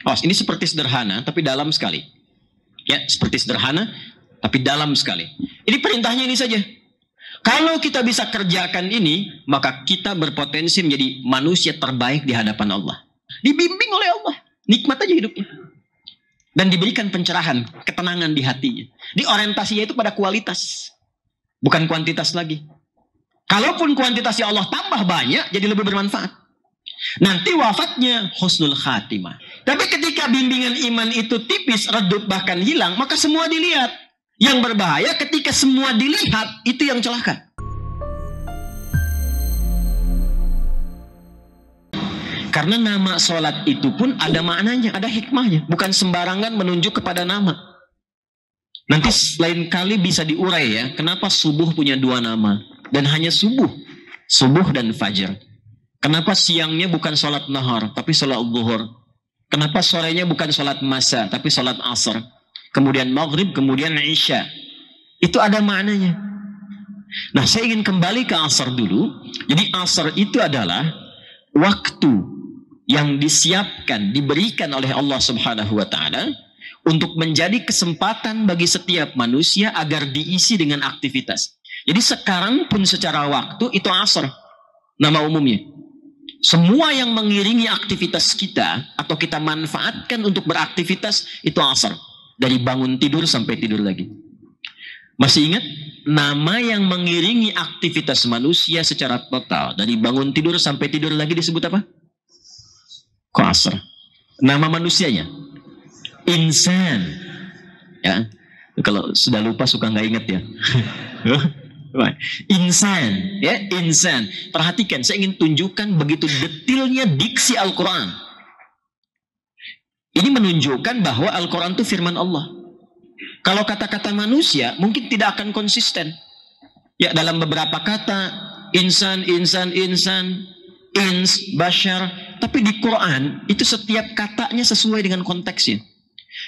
Awas, ini seperti sederhana tapi dalam sekali. Ya, seperti sederhana tapi dalam sekali. Ini perintahnya ini saja. Kalau kita bisa kerjakan ini, maka kita berpotensi menjadi manusia terbaik di hadapan Allah. Dibimbing oleh Allah. Nikmat aja hidupnya. Dan diberikan pencerahan, ketenangan di hatinya. Diorientasinya itu pada kualitas. Bukan kuantitas lagi. Kalaupun kuantitasnya Allah tambah banyak, jadi lebih bermanfaat. Nanti wafatnya husnul khatimah. Tapi ketika bimbingan iman itu tipis, redup, bahkan hilang, maka semua dilihat. Yang berbahaya ketika semua dilihat, itu yang celaka. Karena nama sholat itu pun ada maknanya, ada hikmahnya. Bukan sembarangan menunjuk kepada nama. Nanti lain kali bisa diurai ya, kenapa subuh punya dua nama. Dan hanya subuh. Subuh dan fajar. Kenapa siangnya bukan sholat nahar, tapi sholat zuhur. Kenapa sorenya bukan sholat masa, tapi sholat asar. Kemudian maghrib, kemudian isya. Itu ada maknanya. Nah, saya ingin kembali ke asar dulu. Jadi asar itu adalah waktu yang disiapkan, diberikan oleh Allah Subhanahu wa Ta'ala untuk menjadi kesempatan bagi setiap manusia agar diisi dengan aktivitas. Jadi sekarang pun secara waktu itu asar, nama umumnya. Semua yang mengiringi aktivitas kita atau kita manfaatkan untuk beraktivitas itu asar. Dari bangun tidur sampai tidur lagi. Masih ingat? Nama yang mengiringi aktivitas manusia secara total. Dari bangun tidur sampai tidur lagi disebut apa? Kok asar? Nama manusianya? Insan. Ya. Kalau sudah lupa suka nggak ingat ya. Insan. Ya, insan. Perhatikan, saya ingin tunjukkan begitu detailnya diksi Al-Quran. Ini menunjukkan bahwa Al-Quran itu firman Allah. Kalau kata-kata manusia mungkin tidak akan konsisten. Ya, dalam beberapa kata insan, ins, bashar. Tapi di Quran itu setiap katanya sesuai dengan konteksnya.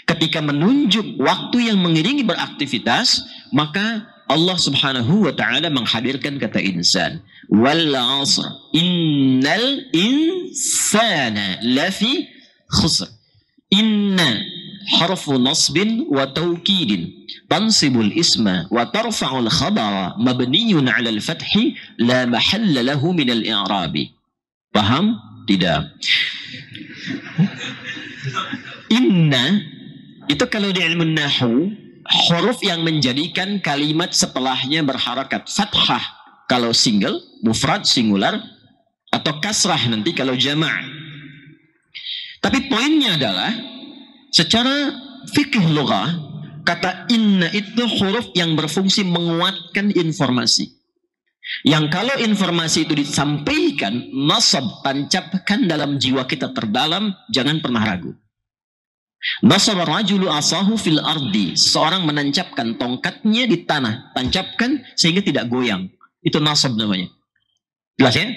Ketika menunjuk waktu yang mengiringi beraktivitas, maka Allah Subhanahu wa Ta'ala menghadirkan kata insan. Wal 'asr innal insana lafi khusr. Inna harfu nasbin wa tawkidin tansibul isma wa tarfa'ul khabara mabniyun 'ala al-fathi la mahalla lahu min al-i'rabi. Paham? Tidak. Inna itu kalau di ilmu nahwu huruf yang menjadikan kalimat setelahnya berharakat fathah kalau single, mufrad singular, atau kasrah nanti kalau jama'. Tapi poinnya adalah secara fikih lughah kata inna itu huruf yang berfungsi menguatkan informasi. Yang kalau informasi itu disampaikan, nasab, tancapkan dalam jiwa kita terdalam, jangan pernah ragu. Nasab rajulu asahu fil ardi, seorang menancapkan tongkatnya di tanah, tancapkan sehingga tidak goyang. Itu nasab namanya. Jelas ya?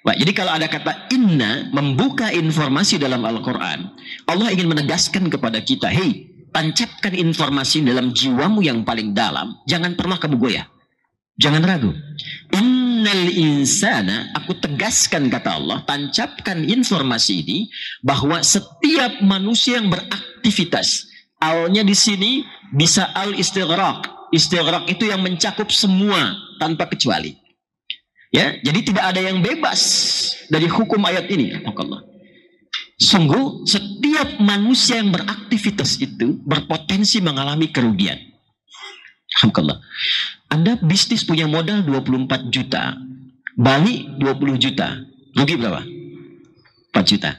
Baik, jadi kalau ada kata inna membuka informasi dalam Al-Quran, Allah ingin menegaskan kepada kita, hei, tancapkan informasi dalam jiwamu yang paling dalam, jangan pernah kamu goyah, jangan ragu. Innal insana, aku tegaskan kata Allah, tancapkan informasi ini bahwa setiap manusia yang beraktivitas, alnya di sini bisa al istighraq. Istighraq itu yang mencakup semua tanpa kecuali. Ya, jadi tidak ada yang bebas dari hukum ayat ini. Allah. Sungguh setiap manusia yang beraktivitas itu berpotensi mengalami kerugian. Alhamdulillah. Anda bisnis punya modal 24 juta, balik 20 juta, rugi berapa? 4 juta.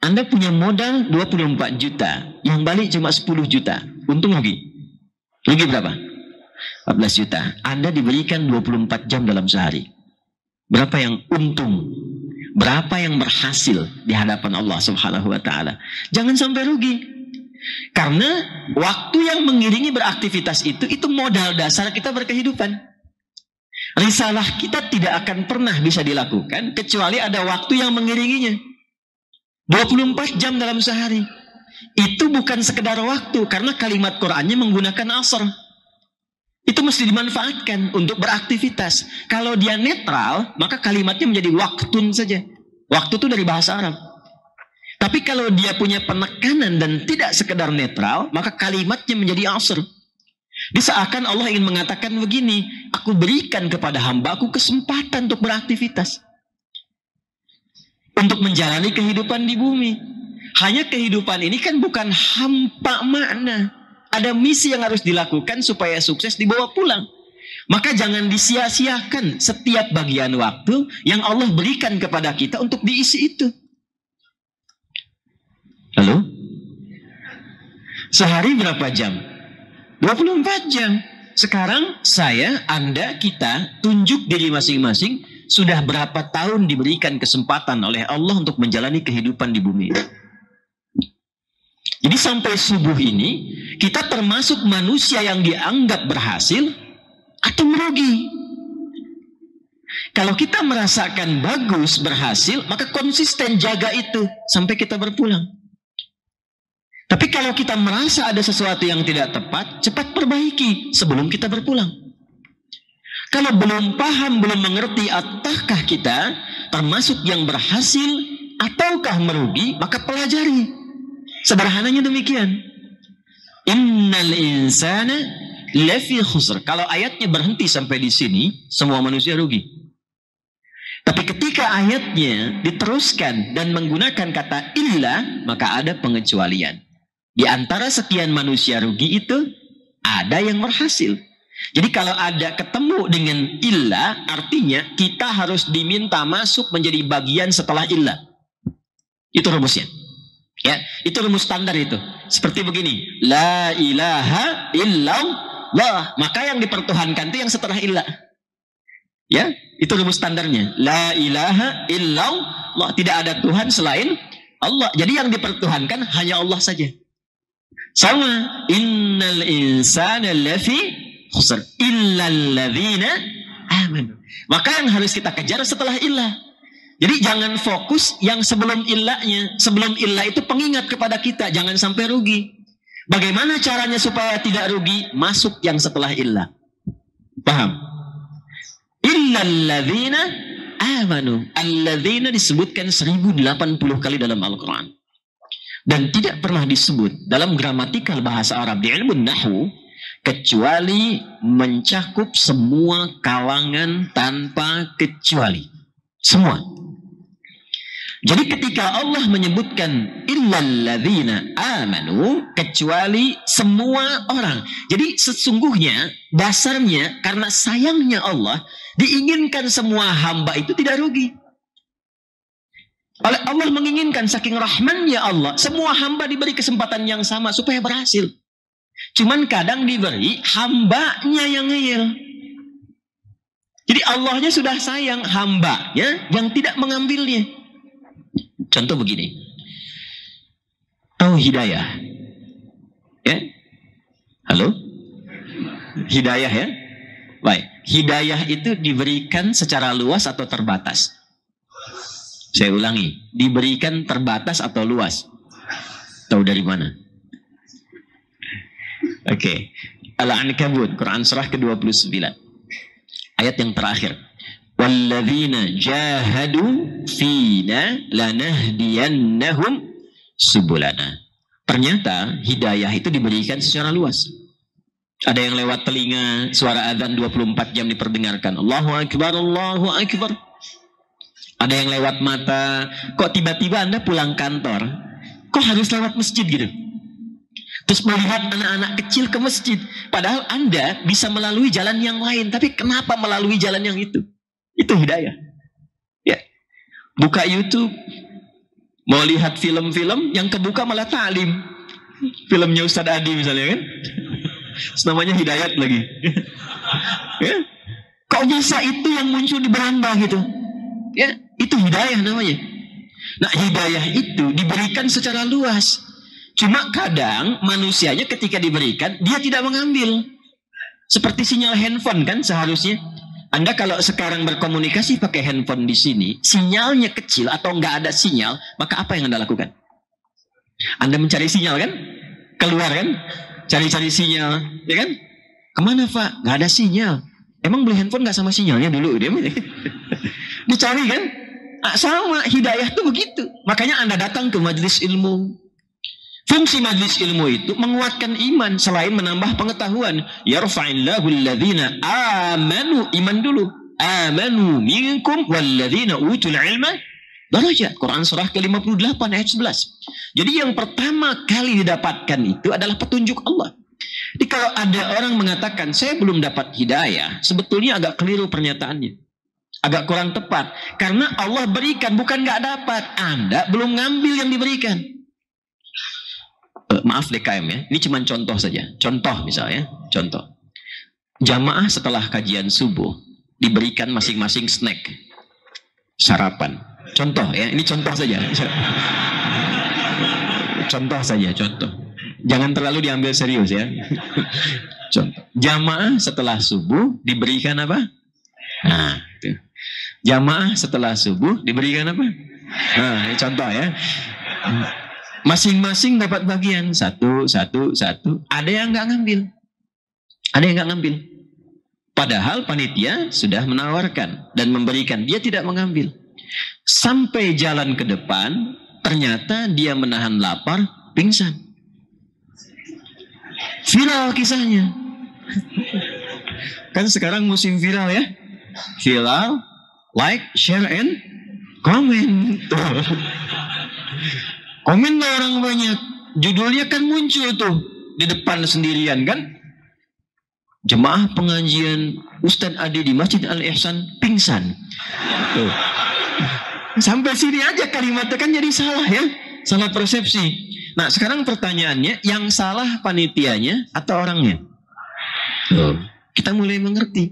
Anda punya modal 24 juta, yang balik cuma 10 juta, untung rugi. Rugi berapa? 14 juta. Anda diberikan 24 jam dalam sehari. Berapa yang untung? Berapa yang berhasil di hadapan Allah Subhanahu wa Ta'ala? Jangan sampai rugi. Karena waktu yang mengiringi beraktivitas itu modal dasar kita berkehidupan. Risalah kita tidak akan pernah bisa dilakukan kecuali ada waktu yang mengiringinya. 24 jam dalam sehari. Itu bukan sekedar waktu, karena kalimat Qur'annya menggunakan asar. Itu mesti dimanfaatkan untuk beraktivitas. Kalau dia netral, maka kalimatnya menjadi waktun saja. Waktu itu dari bahasa Arab. Tapi kalau dia punya penekanan dan tidak sekedar netral, maka kalimatnya menjadi asr. Seakan Allah ingin mengatakan begini, aku berikan kepada hambaku kesempatan untuk beraktivitas, untuk menjalani kehidupan di bumi. Hanya kehidupan ini kan bukan hampa makna. Ada misi yang harus dilakukan supaya sukses dibawa pulang. Maka jangan disia-siakan setiap bagian waktu yang Allah berikan kepada kita untuk diisi itu. Halo? Sehari berapa jam? 24 jam. Sekarang saya, Anda, kita tunjuk diri masing-masing sudah berapa tahun diberikan kesempatan oleh Allah untuk menjalani kehidupan di bumi. Jadi sampai subuh ini kita termasuk manusia yang dianggap berhasil atau merugi. Kalau kita merasakan bagus, berhasil, maka konsisten jaga itu sampai kita berpulang. Tapi kalau kita merasa ada sesuatu yang tidak tepat, cepat perbaiki sebelum kita berpulang. Kalau belum paham, belum mengerti, apakah kita termasuk yang berhasil ataukah merugi, maka pelajari. Sederhananya demikian. Innal insana lafi khusr. Kalau ayatnya berhenti sampai di sini, semua manusia rugi. Tapi ketika ayatnya diteruskan dan menggunakan kata illa, maka ada pengecualian. Di antara sekian manusia rugi itu ada yang berhasil. Jadi kalau ada ketemu dengan illa, artinya kita harus diminta masuk menjadi bagian setelah illa. Itu rumusnya. Ya, itu rumus standar itu. Seperti begini, la ilaha illallah. Maka yang dipertuhankan itu yang setelah illa. Ya, itu rumus standarnya. La ilaha illallah. Tidak ada Tuhan selain Allah. Jadi yang dipertuhankan hanya Allah saja. Sama, innal insana lafi khusr illal ladzina amanu. Maka yang harus kita kejar setelah illah. Jadi jangan fokus yang sebelum illahnya. Sebelum illah itu pengingat kepada kita, jangan sampai rugi. Bagaimana caranya supaya tidak rugi? Masuk yang setelah illah. Paham? Illal ladzina amanu. Alladzina disebutkan 1080 kali dalam Al-Quran. Dan tidak pernah disebut dalam gramatikal bahasa Arab di ilmu nahwu kecuali mencakup semua kalangan tanpa kecuali. Semua. Jadi ketika Allah menyebutkan illal ladzina amanu, kecuali semua orang. Jadi sesungguhnya dasarnya karena sayangnya Allah diinginkan semua hamba itu tidak rugi. Allah menginginkan saking rahmannya Allah, semua hamba diberi kesempatan yang sama supaya berhasil. Cuman kadang diberi hambanya yang ngeyel. Jadi Allahnya sudah sayang, hambanya yang tidak mengambilnya. Contoh begini. Tahu hidayah? Ya? Halo? Hidayah ya? Baik. Hidayah itu diberikan secara luas atau terbatas? Saya ulangi, diberikan terbatas atau luas? Tahu dari mana? Oke. Al-Ankabut, Quran surah ke-29. Ayat yang terakhir. Walladzina jahadu fina lanahdiyannahum subulana. Ternyata hidayah itu diberikan secara luas. Ada yang lewat telinga, suara adzan 24 jam diperdengarkan. Allahu Akbar, Allahu Akbar. Ada yang lewat mata, kok tiba-tiba Anda pulang kantor, kok harus lewat masjid gitu? Terus melihat anak-anak kecil ke masjid, padahal Anda bisa melalui jalan yang lain, tapi kenapa melalui jalan yang itu? Itu hidayah. Ya. Buka YouTube, mau lihat film-film, yang kebuka malah ta'lim. Filmnya Ustadz Adi misalnya kan? Namanya hidayat lagi. Ya. Kok bisa itu yang muncul di beranda gitu? Ya, itu hidayah namanya. Nah, hidayah itu diberikan secara luas. Cuma kadang manusianya ketika diberikan, dia tidak mengambil. Seperti sinyal handphone kan seharusnya. Anda kalau sekarang berkomunikasi pakai handphone di sini, sinyalnya kecil atau nggak ada sinyal, maka apa yang Anda lakukan? Anda mencari sinyal kan? Keluar kan? Cari-cari sinyal, ya kan? Kemana Pak? Nggak ada sinyal. Emang beli handphone nggak sama sinyalnya dulu? Dia dicari kan? Sama, hidayah tuh begitu. Makanya Anda datang ke majelis ilmu. Fungsi majelis ilmu itu menguatkan iman selain menambah pengetahuan. Yarfa'illahu alladhina amanu, iman dulu. Amanu minkum walladhina utul ilma darajat. Quran surah ke-58 ayat 11. Jadi yang pertama kali didapatkan itu adalah petunjuk Allah. Jadi kalau ada orang mengatakan saya belum dapat hidayah, sebetulnya agak keliru pernyataannya. Agak kurang tepat. Karena Allah berikan, bukan nggak dapat. Anda belum ngambil yang diberikan. Maaf DKM ya, ini cuma contoh saja. Contoh misalnya, contoh. Jamaah setelah kajian subuh diberikan masing-masing snack, sarapan. Contoh ya, ini contoh saja. Contoh saja, contoh. Jangan terlalu diambil serius ya. Contoh. Jamaah setelah subuh diberikan apa? Nah, itu. Jamaah setelah subuh diberikan apa? Nah, ini contoh ya. Masing-masing dapat bagian satu. Ada yang nggak ngambil, ada yang nggak ngambil. Padahal panitia sudah menawarkan dan memberikan, dia tidak mengambil. Sampai jalan ke depan, ternyata dia menahan lapar, pingsan. Viral kisahnya. Kan sekarang musim viral ya. Viral, like, share, and comment. Komen orang banyak. Judulnya kan muncul tuh di depan sendirian kan. Jemaah pengajian Ustadz Adi di Masjid Al-Ihsan pingsan. Tuh. Sampai sini aja kalimatnya kan jadi salah ya. Salah persepsi. Nah sekarang pertanyaannya, yang salah panitianya atau orangnya? Tuh. Kita mulai mengerti.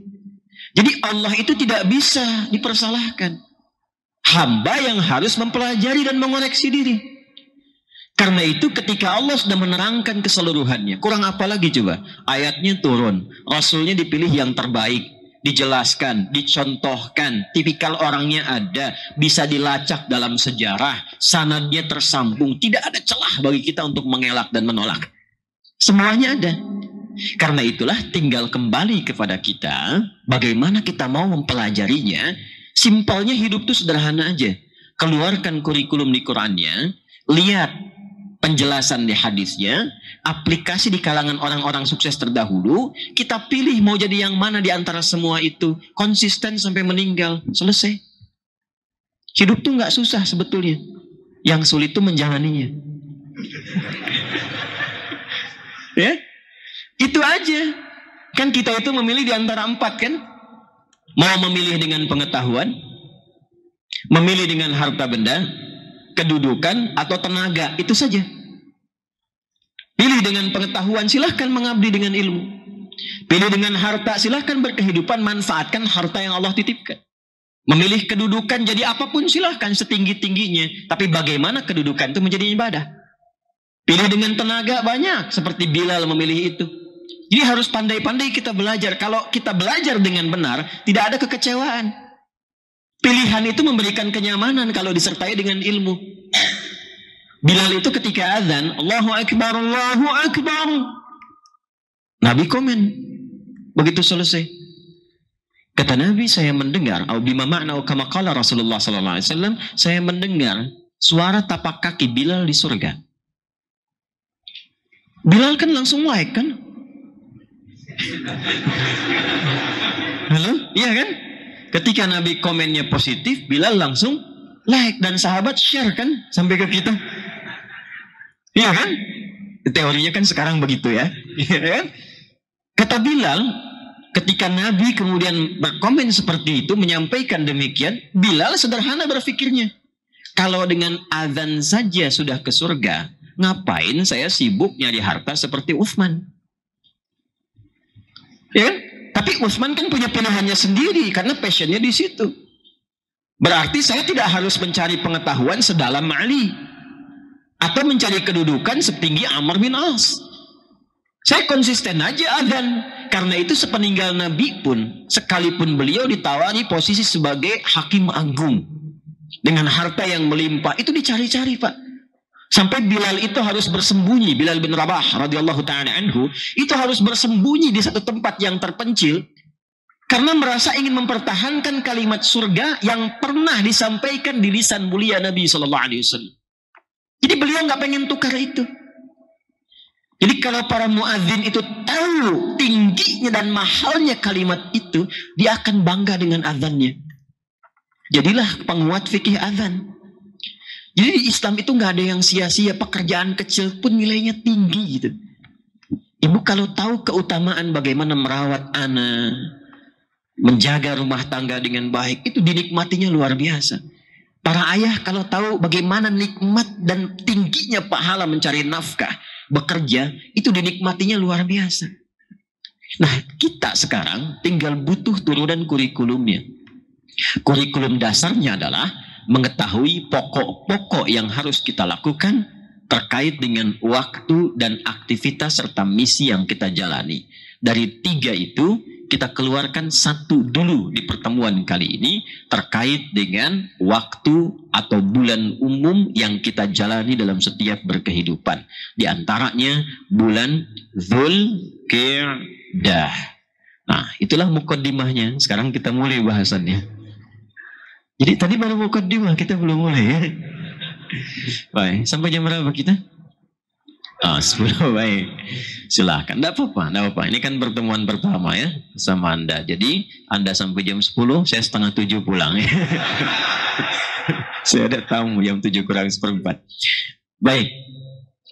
Jadi Allah itu tidak bisa dipersalahkan. Hamba yang harus mempelajari dan mengoreksi diri. Karena itu ketika Allah sudah menerangkan keseluruhannya, kurang apa lagi coba? Ayatnya turun, Rasulnya dipilih yang terbaik, dijelaskan, dicontohkan, tipikal orangnya ada, bisa dilacak dalam sejarah, sanadnya tersambung, tidak ada celah bagi kita untuk mengelak dan menolak. Semuanya ada. Karena itulah tinggal kembali kepada kita, bagaimana kita mau mempelajarinya. Simpelnya hidup itu sederhana aja. Keluarkan kurikulum di Qurannya, lihat penjelasan di hadisnya, aplikasi di kalangan orang-orang sukses terdahulu, kita pilih mau jadi yang mana di antara semua itu, konsisten sampai meninggal, selesai. Hidup tuh nggak susah sebetulnya, yang sulit tuh menjalaninya. Ya, itu aja. Kan kita itu memilih di antara 4 kan, mau memilih dengan pengetahuan, memilih dengan harta benda, kedudukan atau tenaga, itu saja. Pilih dengan pengetahuan, silahkan mengabdi dengan ilmu. Pilih dengan harta, silahkan berkehidupan, manfaatkan harta yang Allah titipkan. Memilih kedudukan, jadi apapun silahkan setinggi-tingginya. Tapi bagaimana kedudukan itu menjadi ibadah. Pilih dengan tenaga, banyak. Seperti Bilal memilih itu. Jadi harus pandai-pandai kita belajar. Kalau kita belajar dengan benar, tidak ada kekecewaan. Pilihan itu memberikan kenyamanan kalau disertai dengan ilmu. Bilal itu ketika azan, Allahu Akbar, Allahu Akbar. Nabi komen. Begitu selesai. Kata Nabi, saya mendengar, au bima ma'na kama qala Rasulullah sallallahu alaihi wasallam, saya mendengar suara tapak kaki Bilal di surga. Bilal kan langsung like kan? Halo? Iya kan? Ketika Nabi komennya positif, Bilal langsung like dan sahabat share kan sampai ke kita. Iya kan? Teorinya kan sekarang begitu ya. Iya kan? Kata Bilal, ketika Nabi kemudian berkomen seperti itu, menyampaikan demikian, Bilal sederhana berpikirnya. Kalau dengan azan saja sudah ke surga, ngapain saya sibuk nyari harta seperti Utsman? Ya kan? Tapi Utsman kan punya pilihannya sendiri karena passionnya di situ. Berarti saya tidak harus mencari pengetahuan sedalam Ali atau mencari kedudukan setinggi Amr bin As. Saya konsisten aja azan. Karena itu sepeninggal Nabi pun, sekalipun beliau ditawari posisi sebagai hakim agung dengan harta yang melimpah, itu dicari-cari Pak. Sampai Bilal itu harus bersembunyi, Bilal bin Rabah radhiyallahu ta'ala anhu, itu harus bersembunyi di satu tempat yang terpencil. Karena merasa ingin mempertahankan kalimat surga yang pernah disampaikan di lisan mulia Nabi Sallallahu Alaihi Wasallam. Jadi beliau nggak pengen tukar itu. Jadi kalau para muadzin itu tahu tingginya dan mahalnya kalimat itu, dia akan bangga dengan azannya. Jadilah penguat fikih azan. Jadi di Islam itu nggak ada yang sia-sia, pekerjaan kecil pun nilainya tinggi gitu. Ibu kalau tahu keutamaan bagaimana merawat anak, menjaga rumah tangga dengan baik, itu dinikmatinya luar biasa. Para ayah kalau tahu bagaimana nikmat dan tingginya pahala mencari nafkah, bekerja, itu dinikmatinya luar biasa. Nah, kita sekarang tinggal butuh turunan kurikulumnya. Kurikulum dasarnya adalah mengetahui pokok-pokok yang harus kita lakukan terkait dengan waktu dan aktivitas serta misi yang kita jalani. Dari 3 itu, kita keluarkan 1 dulu di pertemuan kali ini terkait dengan waktu atau bulan umum yang kita jalani dalam setiap berkehidupan. Di antaranya bulan Dzulqa'dah. Nah, itulah mukaddimahnya. Sekarang kita mulai bahasannya. Jadi tadi baru mukaddimah, kita belum mulai ya. Baik, sampai jam berapa kita? 10, baik. Silahkan, tidak apa-apa. Ini kan pertemuan pertama ya sama Anda. Jadi Anda sampai jam 10, saya setengah 7 pulang. Saya ada tamu jam 7 kurang 1/4. Baik,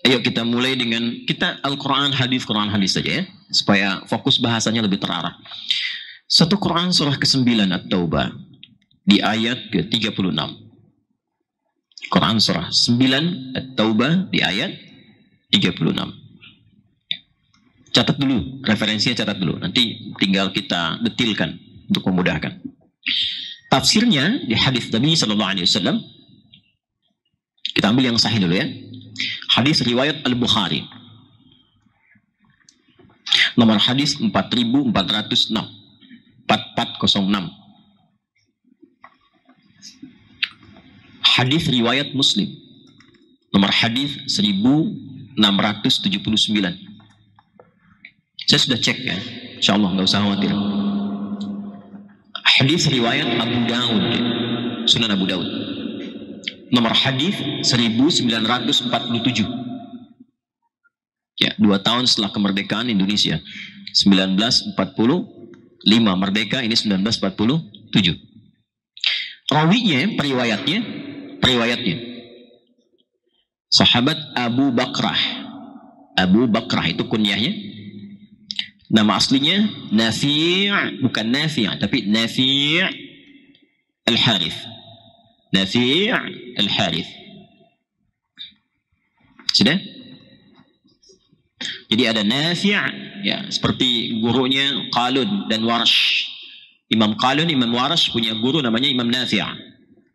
ayo kita mulai dengan kita Al-Quran hadis saja ya, supaya fokus bahasanya lebih terarah. Satu Quran surah ke-9 At-Taubah di ayat ke-36. Quran surah 9 At-Taubah di ayat 36. Catat dulu, referensinya catat dulu. Nanti tinggal kita detilkan untuk memudahkan. Tafsirnya di hadis Nabi Sallallahu Alaihi Wasallam. Kita ambil yang sahih dulu ya. Hadis riwayat Al-Bukhari. Nomor hadis 4406. 4406. Hadis riwayat Muslim. Nomor hadis 1679. Saya sudah cek ya, insya Allah nggak usah khawatir. Hadis riwayat Abu Daud, Sunan Abu Daud. Nomor hadis 1947. Ya, 2 tahun setelah kemerdekaan Indonesia. 1945 merdeka, ini 1947. Rawinya, periwayatnya. Sahabat Abu Bakrah. Abu Bakrah itu kunyahnya. Nama aslinya Nafi', bukan Nafi', tapi Nafi' Al-Harith. Nafi' Al-Harith. Sudah? Jadi ada Nafi' ya, seperti gurunya Qalun dan Warsh. Imam Qalun, Imam Warsh punya guru namanya Imam Nafi'.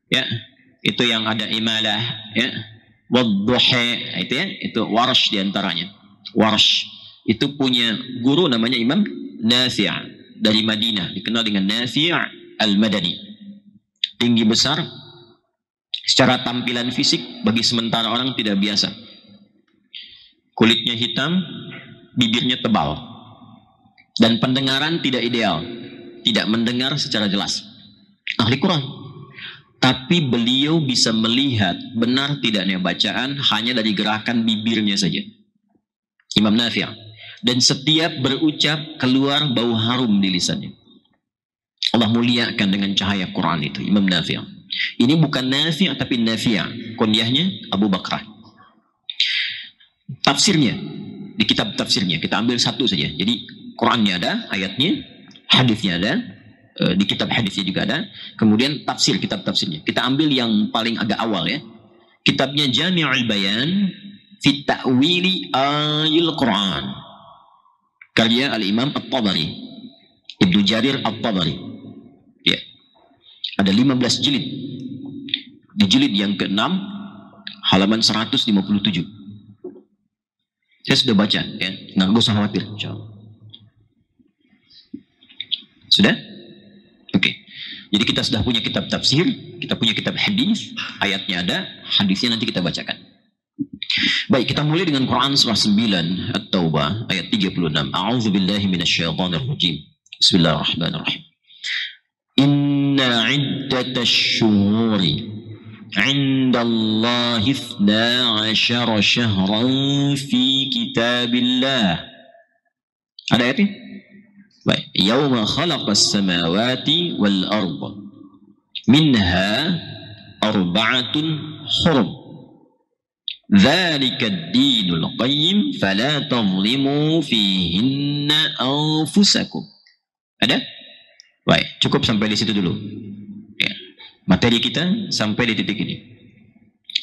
Ya, itu yang ada imalah ya. Wadduha itu ya, itu Warsh diantaranya. Warsh itu punya guru namanya Imam Nafi' dari Madinah, dikenal dengan Nafi' Al-Madani. Tinggi besar, secara tampilan fisik bagi sementara orang tidak biasa. Kulitnya hitam, bibirnya tebal, dan pendengaran tidak ideal, tidak mendengar secara jelas. Ahli Quran. Tapi beliau bisa melihat benar tidaknya bacaan hanya dari gerakan bibirnya saja. Imam Nafi'. Dan setiap berucap keluar bau harum di lisannya. Allah muliakan dengan cahaya Quran itu, Imam Nafi'. Ini bukan Nafi' tapi Nafi'. Kunyahnya Abu Bakrah. Tafsirnya, di kitab tafsirnya, kita ambil satu saja. Jadi Qurannya ada, ayatnya, hadisnya ada, di kitab hadisnya juga ada. Kemudian tafsir, kitab tafsirnya. Kita ambil yang paling agak awal ya. Kitabnya Jami'ul Bayan fi Ta'wili Ayil Quran. Karya Al-Imam At-Tabari, Ibnu Jarir At-Tabari. Ya. Ada 15 jilid. Di jilid yang ke-6 halaman 157. Saya sudah baca ya. Nggak usah khawatir, insyaallah. Sudah? Oke. Jadi kita sudah punya kitab tafsir, kita punya kitab hadis, ayatnya ada, hadisnya nanti kita bacakan. Baik, kita mulai dengan Quran surah 9 At-Taubah ayat 36. A'udzubillahi minasyaitonirrajim. Bismillahirrahmanirrahim. Inna iddatash syuhuri 'inda Allah 12 syahran fi kitabillah. Ada ayatnya? Baik. Yauma khalaqas samawati wal arda minha arba'atun hurum. Dzalika ad-dinul qayyim fala tadhlimu fihinna anfusakum. Ada? Baik, cukup sampai di situ dulu. Ya. Materi kita sampai di titik ini.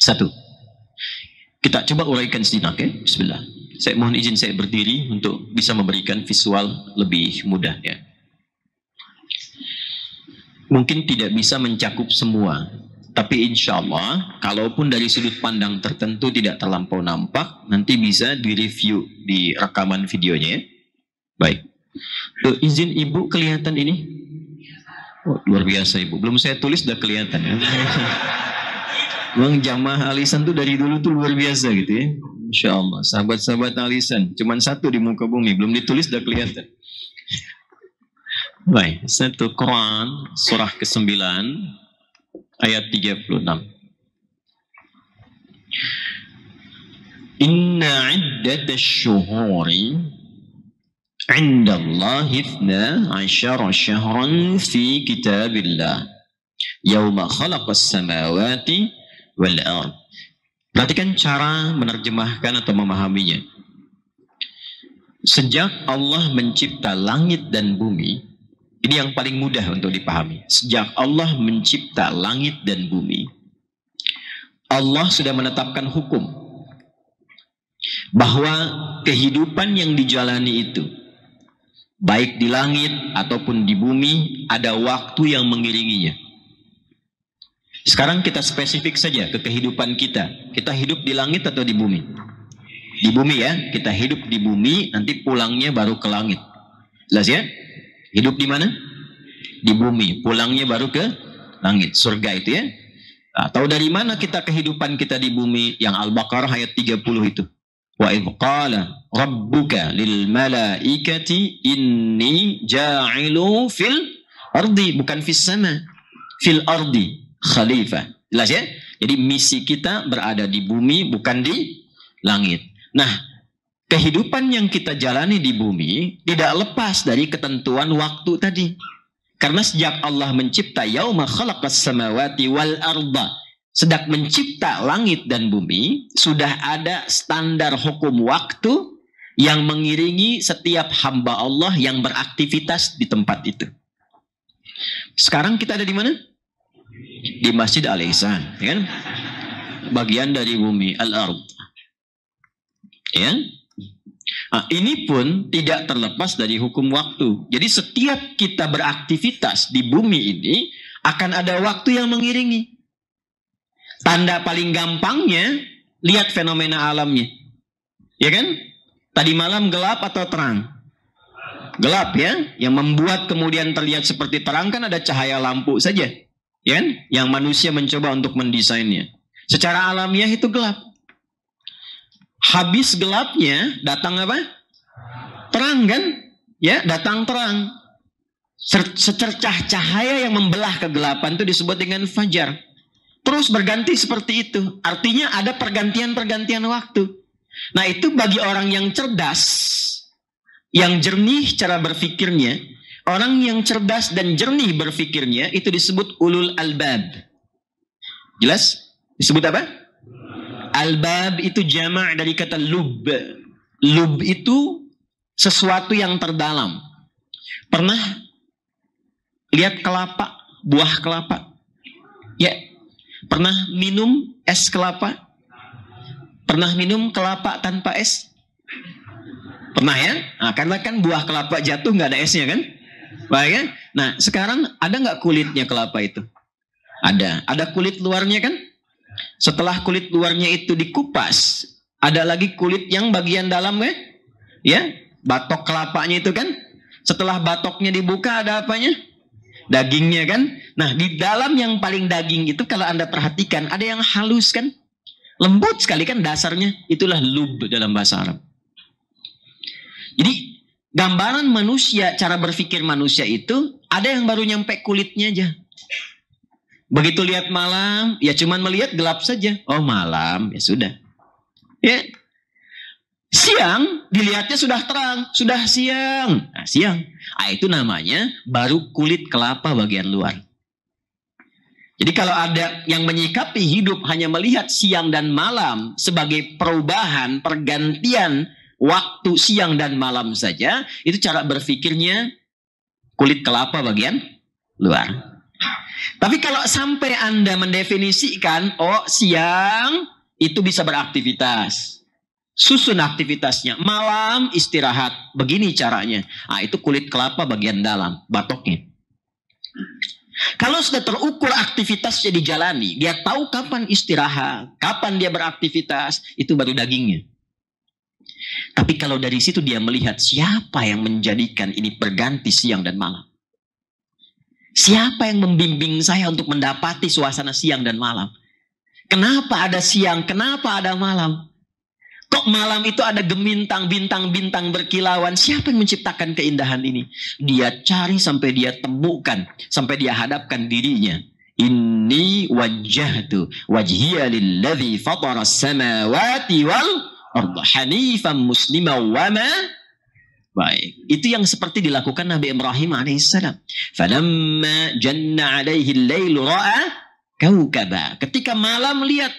Satu. Kita coba uraikan sejenak ya. Bismillah. Saya mohon izin saya berdiri untuk bisa memberikan visual lebih mudah ya. Mungkin tidak bisa mencakup semua, tapi insya Allah kalaupun dari sudut pandang tertentu tidak terlampau nampak, nanti bisa direview di rekaman videonya ya. Baik. Izin Ibu kelihatan ini? Oh, luar biasa Ibu. Belum saya tulis sudah kelihatan ya. Memang jamaah alisan tuh dari dulu tuh luar biasa gitu ya. Insya Allah. Sahabat-sahabat alisan. Cuman satu di muka bumi. Belum ditulis sudah kelihatan. Baik. Satu Quran. Surah ke-9. Ayat 36. Inna iddatash syuhuri 'inda Allah 12 syahran fi kitabillah yauma khalaqas samawati wal ard. Perhatikan cara menerjemahkan atau memahaminya. Sejak Allah mencipta langit dan bumi, ini yang paling mudah untuk dipahami. Sejak Allah mencipta langit dan bumi, Allah sudah menetapkan hukum bahwa kehidupan yang dijalani itu, baik di langit ataupun di bumi, ada waktu yang mengiringinya. Sekarang kita spesifik saja ke kehidupan kita. Kita hidup di langit atau di bumi? Di bumi ya. Kita hidup di bumi, nanti pulangnya baru ke langit. Jelas ya? Hidup di mana? Di bumi. Pulangnya baru ke langit. Surga itu ya. Nah, tahu dari mana kita kehidupan kita di bumi? Yang Al-Baqarah ayat 30 itu. Wa idh qala rabbuka lil malaikati inni ja'ilu fil ardi, bukan fis sama, fil ardi khalifah. Jelas ya? Jadi misi kita berada di bumi, bukan di langit. Nah, kehidupan yang kita jalani di bumi tidak lepas dari ketentuan waktu tadi. Karena sejak Allah mencipta yauma khalaqas samawati wal arda, sedang mencipta langit dan bumi, sudah ada standar hukum waktu yang mengiringi setiap hamba Allah yang beraktivitas di tempat itu. Sekarang kita ada di mana? Di Masjid Al-Ihsan, ya kan? Bagian dari bumi, Al-Ard. Ya. Nah, ini pun tidak terlepas dari hukum waktu. Jadi setiap kita beraktivitas di bumi ini akan ada waktu yang mengiringi. Tanda paling gampangnya, lihat fenomena alamnya. Ya kan? Tadi malam gelap atau terang? Gelap ya. Yang membuat kemudian terlihat seperti terang kan ada cahaya lampu saja. Ya kan? Yang manusia mencoba untuk mendesainnya. Secara alamiah itu gelap. Habis gelapnya, datang apa? Terang kan? Ya, datang terang. Secercah cahaya yang membelah kegelapan itu disebut dengan fajar. Terus berganti seperti itu. Artinya ada pergantian-pergantian waktu. Nah itu bagi orang yang cerdas, yang jernih cara berfikirnya, orang yang cerdas dan jernih berfikirnya, itu disebut ulul albab. Jelas? Disebut apa? Albab itu jamak dari kata lub. Lub itu sesuatu yang terdalam. Pernah lihat kelapa, buah kelapa? Ya. Pernah minum es kelapa? Pernah minum kelapa tanpa es? Pernah ya? Nah, karena kan buah kelapa jatuh nggak ada esnya kan? Baik ya? Nah sekarang ada nggak kulitnya kelapa itu? Ada. Ada kulit luarnya kan? Setelah kulit luarnya itu dikupas, ada lagi kulit yang bagian dalamnya, ya, batok kelapanya itu kan? Setelah batoknya dibuka ada apanya? Dagingnya kan? Nah di dalam yang paling daging itu kalau Anda perhatikan ada yang halus kan? Lembut sekali kan dasarnya. Itulah lub dalam bahasa Arab. Jadi Gambaran manusia, cara berpikir manusia itu, ada yang baru nyampe kulitnya aja. Begitu lihat malam, ya cuman melihat gelap saja. Oh malam, ya sudah. Ya. Siang, dilihatnya sudah terang, sudah siang. Nah, siang. Itu namanya baru kulit kelapa bagian luar. Jadi kalau ada yang menyikapi hidup hanya melihat siang dan malam sebagai perubahan, pergantian waktu siang dan malam saja, itu cara berpikirnya kulit kelapa bagian luar. Tapi kalau sampai Anda mendefinisikan, oh siang itu bisa beraktivitas, susun aktivitasnya, malam istirahat, begini caranya. Itu kulit kelapa bagian dalam, batoknya. Kalau sudah terukur aktivitasnya dijalani, dia tahu kapan istirahat, kapan dia beraktivitas, itu baru dagingnya. Tapi kalau dari situ dia melihat siapa yang menjadikan ini berganti siang dan malam. Siapa yang membimbing saya untuk mendapati suasana siang dan malam? Kenapa ada siang? Kenapa ada malam? Kok malam itu ada gemintang, bintang-bintang berkilauan? Siapa yang menciptakan keindahan ini? Dia cari sampai dia temukan, sampai dia hadapkan dirinya. Inni wajjahtu wajhiya lilladzi fatara as-samawati wal arda hanifan musliman wa ma. Baik, itu yang seperti dilakukan Nabi Ibrahim alaihissalam. Falamma janna alaihi al-lailu ra'a kaukaba. Ketika malam lihat,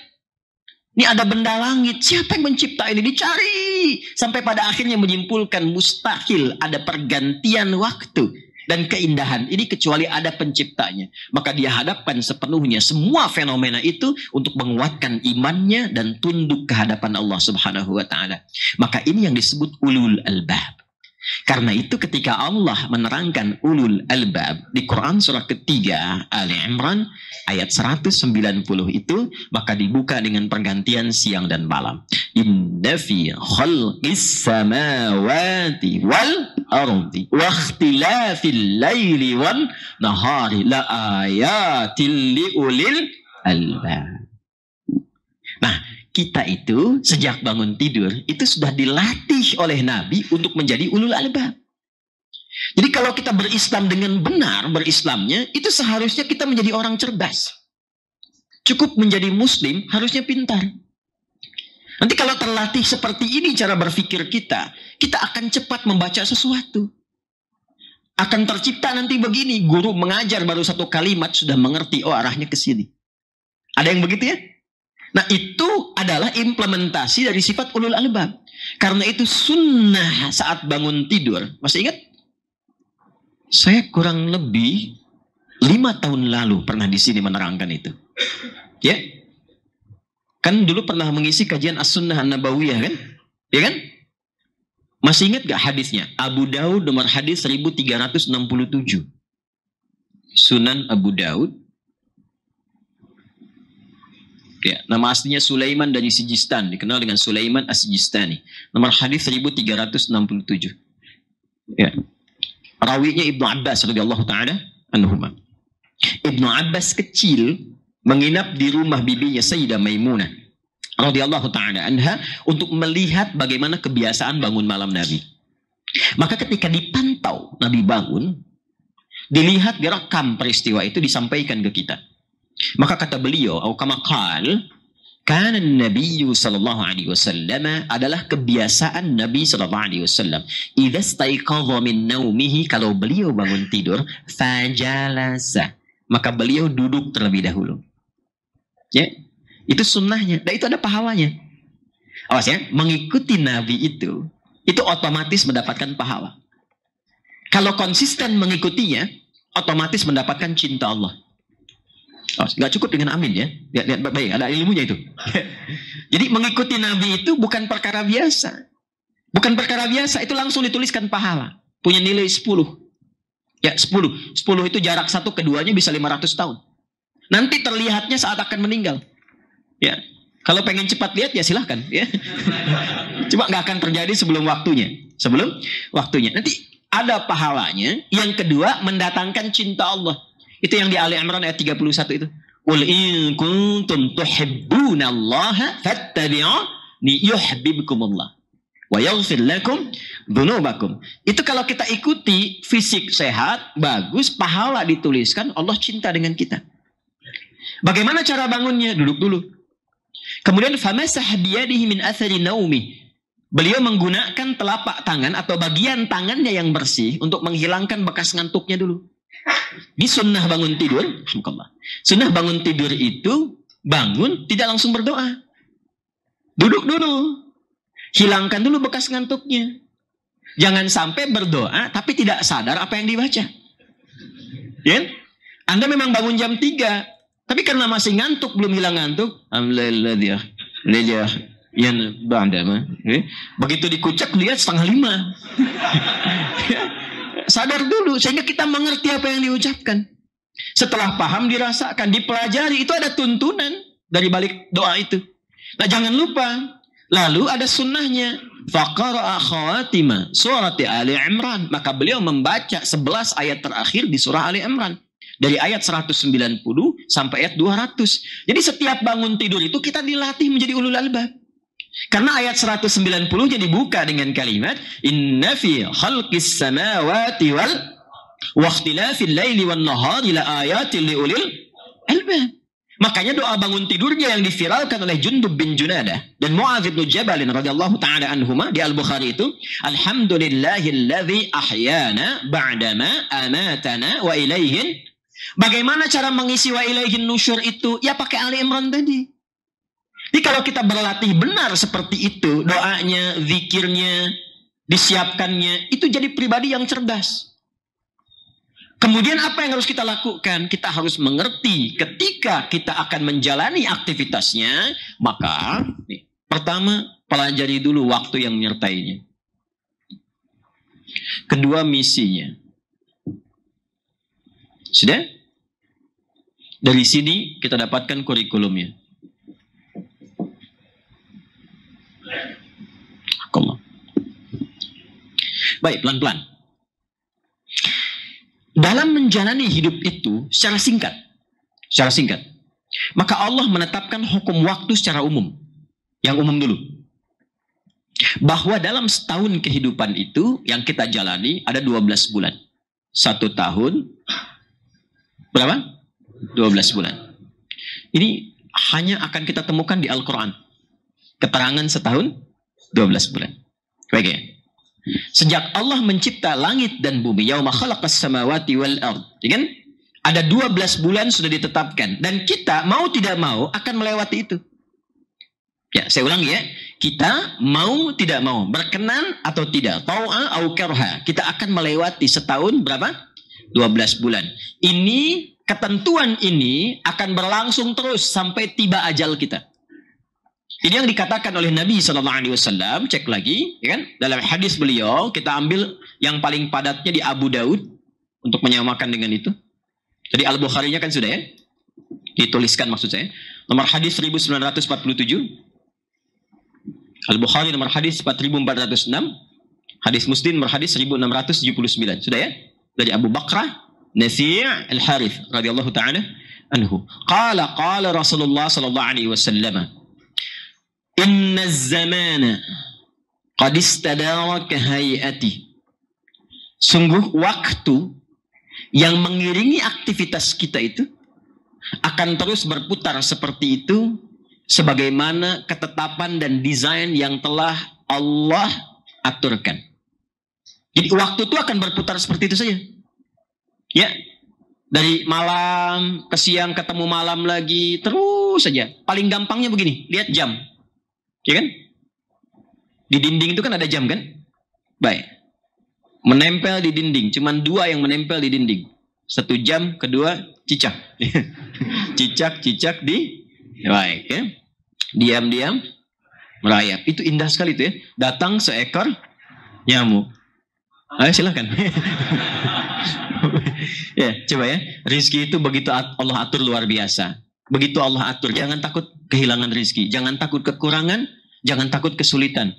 ini ada benda langit. Siapa yang mencipta ini? Dicari. Sampai pada akhirnya menyimpulkan mustahil ada pergantian waktu dan keindahan ini kecuali ada penciptanya. Maka dia hadapkan sepenuhnya semua fenomena itu untuk menguatkan imannya dan tunduk ke hadapan Allah Subhanahu wa taala. Maka ini yang disebut ulul albab. Karena itu ketika Allah menerangkan ulul albab di Quran surah ketiga Ali Imran ayat 190 itu, maka dibuka dengan pergantian siang dan malam. Inna fi khalqis samawati wal ardi wa ikhtilafil laili wan nahari la ayatil li ulil albab. Nah, kita itu sejak bangun tidur itu sudah dilatih oleh Nabi untuk menjadi ulul albab. Jadi kalau kita berislam dengan benar, berislamnya itu seharusnya kita menjadi orang cerdas. Cukup menjadi muslim, harusnya pintar. Nanti kalau terlatih seperti ini cara berpikir kita akan cepat membaca sesuatu. Akan tercipta nanti begini, guru mengajar baru satu kalimat sudah mengerti, oh arahnya ke sini. Ada yang begitu ya? Nah itu adalah implementasi dari sifat ulul albab. Karena itu sunnah saat bangun tidur. Masih ingat? Saya kurang lebih 5 tahun lalu pernah di sini menerangkan itu. Ya? Kan dulu pernah mengisi kajian As-Sunnah An-Nabawiyah kan? Ya kan? Masih ingat gak hadisnya? Abu Daud nomor hadis 1367. Sunan Abu Daud. Ya, nama aslinya Sulaiman dari Sijistan, dikenal dengan Sulaiman As-Sijistani. Nomor hadis 1367. Ya. Rawinya Ibnu Abbas radhiyallahu taala anhuma. Ibnu Abbas kecil menginap di rumah bibinya Sayyidah Maimunah radhiyallahu taala anha untuk melihat bagaimana kebiasaan bangun malam Nabi. Maka ketika dipantau Nabi bangun, dilihat direkam peristiwa itu disampaikan ke kita. Maka kata beliau, atau kama qal, kana Nabi sallallahu alaihi wasallam, adalah kebiasaan Nabi sallallahu alaihi wasallam, idza staiqadha min naumihi, kalau beliau bangun tidur, fajalasa, maka beliau duduk terlebih dahulu. Ya, itu sunnahnya, dan itu ada pahalanya. Awas ya, mengikuti Nabi itu otomatis mendapatkan pahala. Kalau konsisten mengikutinya, otomatis mendapatkan cinta Allah. Oh, nggak cukup dengan amin ya. Lihat baik, ada ilmunya itu. Jadi mengikuti Nabi itu bukan perkara biasa. Bukan perkara biasa, itu langsung dituliskan pahala. Punya nilai 10. Ya, 10. 10 itu jarak satu keduanya bisa 500 tahun. Nanti terlihatnya saat akan meninggal. Ya. Kalau pengen cepat lihat ya silahkan. Ya. Cuma nggak akan terjadi sebelum waktunya. Sebelum waktunya. Nanti ada pahalanya. Yang kedua, mendatangkan cinta Allah. Itu yang di Ali Imran ayat 31 itu. Qul in kuntum tuhibbunallaha fattabi'uni yuhibbukumullah. wa yaghfir lakum dzunubakum. Itu kalau kita ikuti, fisik sehat, bagus, pahala dituliskan, Allah cinta dengan kita. Bagaimana cara bangunnya? Duduk dulu. Kemudian famasah biyadihi min athari naumi. Beliau menggunakan telapak tangan atau bagian tangannya yang bersih untuk menghilangkan bekas ngantuknya dulu. Di sunnah bangun tidur, sunnah bangun tidur itu bangun tidak langsung berdoa. Duduk dulu. Hilangkan dulu bekas ngantuknya. Jangan sampai berdoa tapi tidak sadar apa yang dibaca. Ya? Anda memang bangun jam 3, tapi karena masih ngantuk, belum hilang ngantuk. Alhamdulillah. Begitu dikucek lihat 4:30. Sadar dulu sehingga kita mengerti apa yang diucapkan. Setelah paham, dirasakan, dipelajari, itu ada tuntunan dari balik doa itu. Nah, jangan lupa. Lalu ada sunnahnya. Faqara'a khawatima surati Ali Imran. Maka beliau membaca 11 ayat terakhir di surah Ali Imran. Dari ayat 190 sampai ayat 200. Jadi setiap bangun tidur itu kita dilatih menjadi ulul albab. Karena ayat 190-nya dibuka dengan kalimat inna fi khalqis samawati wal waqtilafil laili wan nahari la ayatil liulil albab. Makanya doa bangun tidurnya yang diviralkan oleh Jundub bin Junadah dan Mu'adz bin Jabal radhiyallahu taala anhuma di Al-Bukhari itu, alhamdulillahilladzi ahyana ba'dama amatana wa ilaihin. Bagaimana cara mengisi wa ilaihin nusyur itu? Ya pakai Ali Imran tadi. Jadi kalau kita berlatih benar seperti itu, doanya, zikirnya, disiapkannya, itu jadi pribadi yang cerdas. Kemudian apa yang harus kita lakukan? Kita harus mengerti ketika kita akan menjalani aktivitasnya, maka pertama, pelajari dulu waktu yang menyertainya. Kedua, misinya. Sudah? Dari sini kita dapatkan kurikulumnya. Baik, pelan-pelan. Dalam menjalani hidup itu secara singkat, maka Allah menetapkan hukum waktu secara umum. Yang umum dulu. Bahwa dalam setahun kehidupan itu yang kita jalani ada 12 bulan. 1 tahun, berapa? 12 bulan. Ini hanya akan kita temukan di Al-Quran. Keterangan setahun, 12 bulan. Baik ya? Sejak Allah mencipta langit dan bumi, yauma khalaqas samawati wal ard, ya kan? Ada 12 bulan sudah ditetapkan dan kita mau tidak mau akan melewati itu. Ya, saya ulangi ya. Kita mau tidak mau, berkenan atau tidak, tau'a au karha, kita akan melewati setahun berapa? 12 bulan. Ini ketentuan ini akan berlangsung terus sampai tiba ajal kita. Ini yang dikatakan oleh Nabi SAW, cek lagi, ya kan? Dalam hadis beliau, kita ambil yang paling padatnya di Abu Daud, untuk menyamakan dengan itu. Jadi Al-Bukhari-nya kan sudah ya, dituliskan maksud saya. Nomor hadis 1947, Al-Bukhari nomor hadis 4406, hadis Muslim nomor hadis 1679, sudah ya? Dari Abu Bakrah, Nafi' Al-Harith, radhiyallahu ta'ala anhu. Qala Rasulullah SAW, Inna zamana qad istadara kahayati. Sungguh waktu yang mengiringi aktivitas kita itu akan terus berputar seperti itu sebagaimana ketetapan dan desain yang telah Allah aturkan. Jadi waktu itu akan berputar seperti itu saja. Ya, dari malam ke siang ketemu malam lagi terus saja. Paling gampangnya begini, lihat jam. Ya kan? Di dinding itu kan ada jam kan? Baik. Menempel di dinding. Cuman 2 yang menempel di dinding. 1 jam, kedua cicak. Cicak di. Baik ya. Diam-diam merayap. Itu indah sekali itu ya. Datang seekor nyamuk. Ayo silakan. Ya, coba ya. Rizki itu begitu Allah atur luar biasa. Begitu Allah atur, jangan takut kehilangan rezeki, jangan takut kekurangan, jangan takut kesulitan.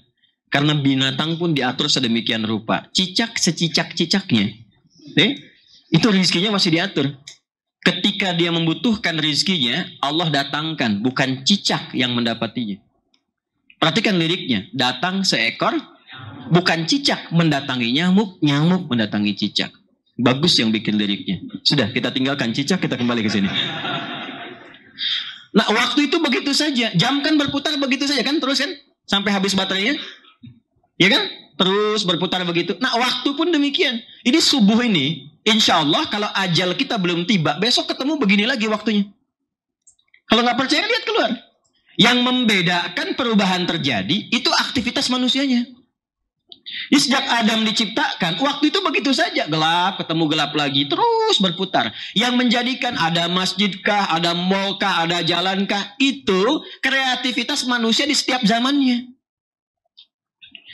Karena binatang pun diatur sedemikian rupa. Cicak secicak-cicaknya, itu rezekinya masih diatur. Ketika dia membutuhkan rezekinya, Allah datangkan, bukan cicak yang mendapatinya. Perhatikan liriknya, datang seekor Bukan cicak mendatangi nyamuk, nyamuk mendatangi cicak. Bagus yang bikin liriknya. Sudah, kita tinggalkan cicak, kita kembali ke sini. Nah, waktu itu begitu saja. Jam kan berputar begitu saja kan, terus kan? Sampai habis baterainya. Ya kan? Terus berputar begitu. Nah, waktu pun demikian. Ini subuh ini, insya Allah kalau ajal kita belum tiba, besok ketemu begini lagi waktunya. Kalau nggak percaya, lihat keluar. Yang membedakan perubahan terjadi, itu aktivitas manusianya. Jadi sejak Adam diciptakan, waktu itu begitu saja. Gelap, ketemu gelap lagi, terus berputar. Yang menjadikan ada masjidkah, ada malkah, ada jalankah, itu kreativitas manusia di setiap zamannya.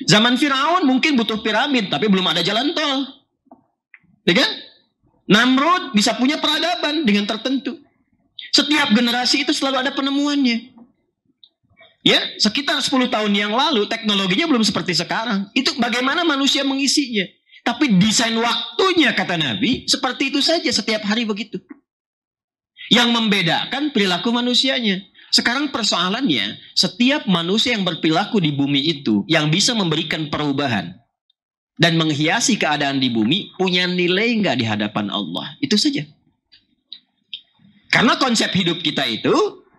Zaman Firaun mungkin butuh piramid, tapi belum ada jalan tol. Ya kan? Namrud bisa punya peradaban dengan tertentu. Setiap generasi itu selalu ada penemuannya. Ya, sekitar 10 tahun yang lalu teknologinya belum seperti sekarang. Itu bagaimana manusia mengisinya. Tapi desain waktunya, kata Nabi, seperti itu saja setiap hari begitu. Yang membedakan perilaku manusianya. Sekarang persoalannya, setiap manusia yang berperilaku di bumi itu, yang bisa memberikan perubahan dan menghiasi keadaan di bumi, punya nilai nggak di hadapan Allah. Itu saja. Karena konsep hidup kita itu,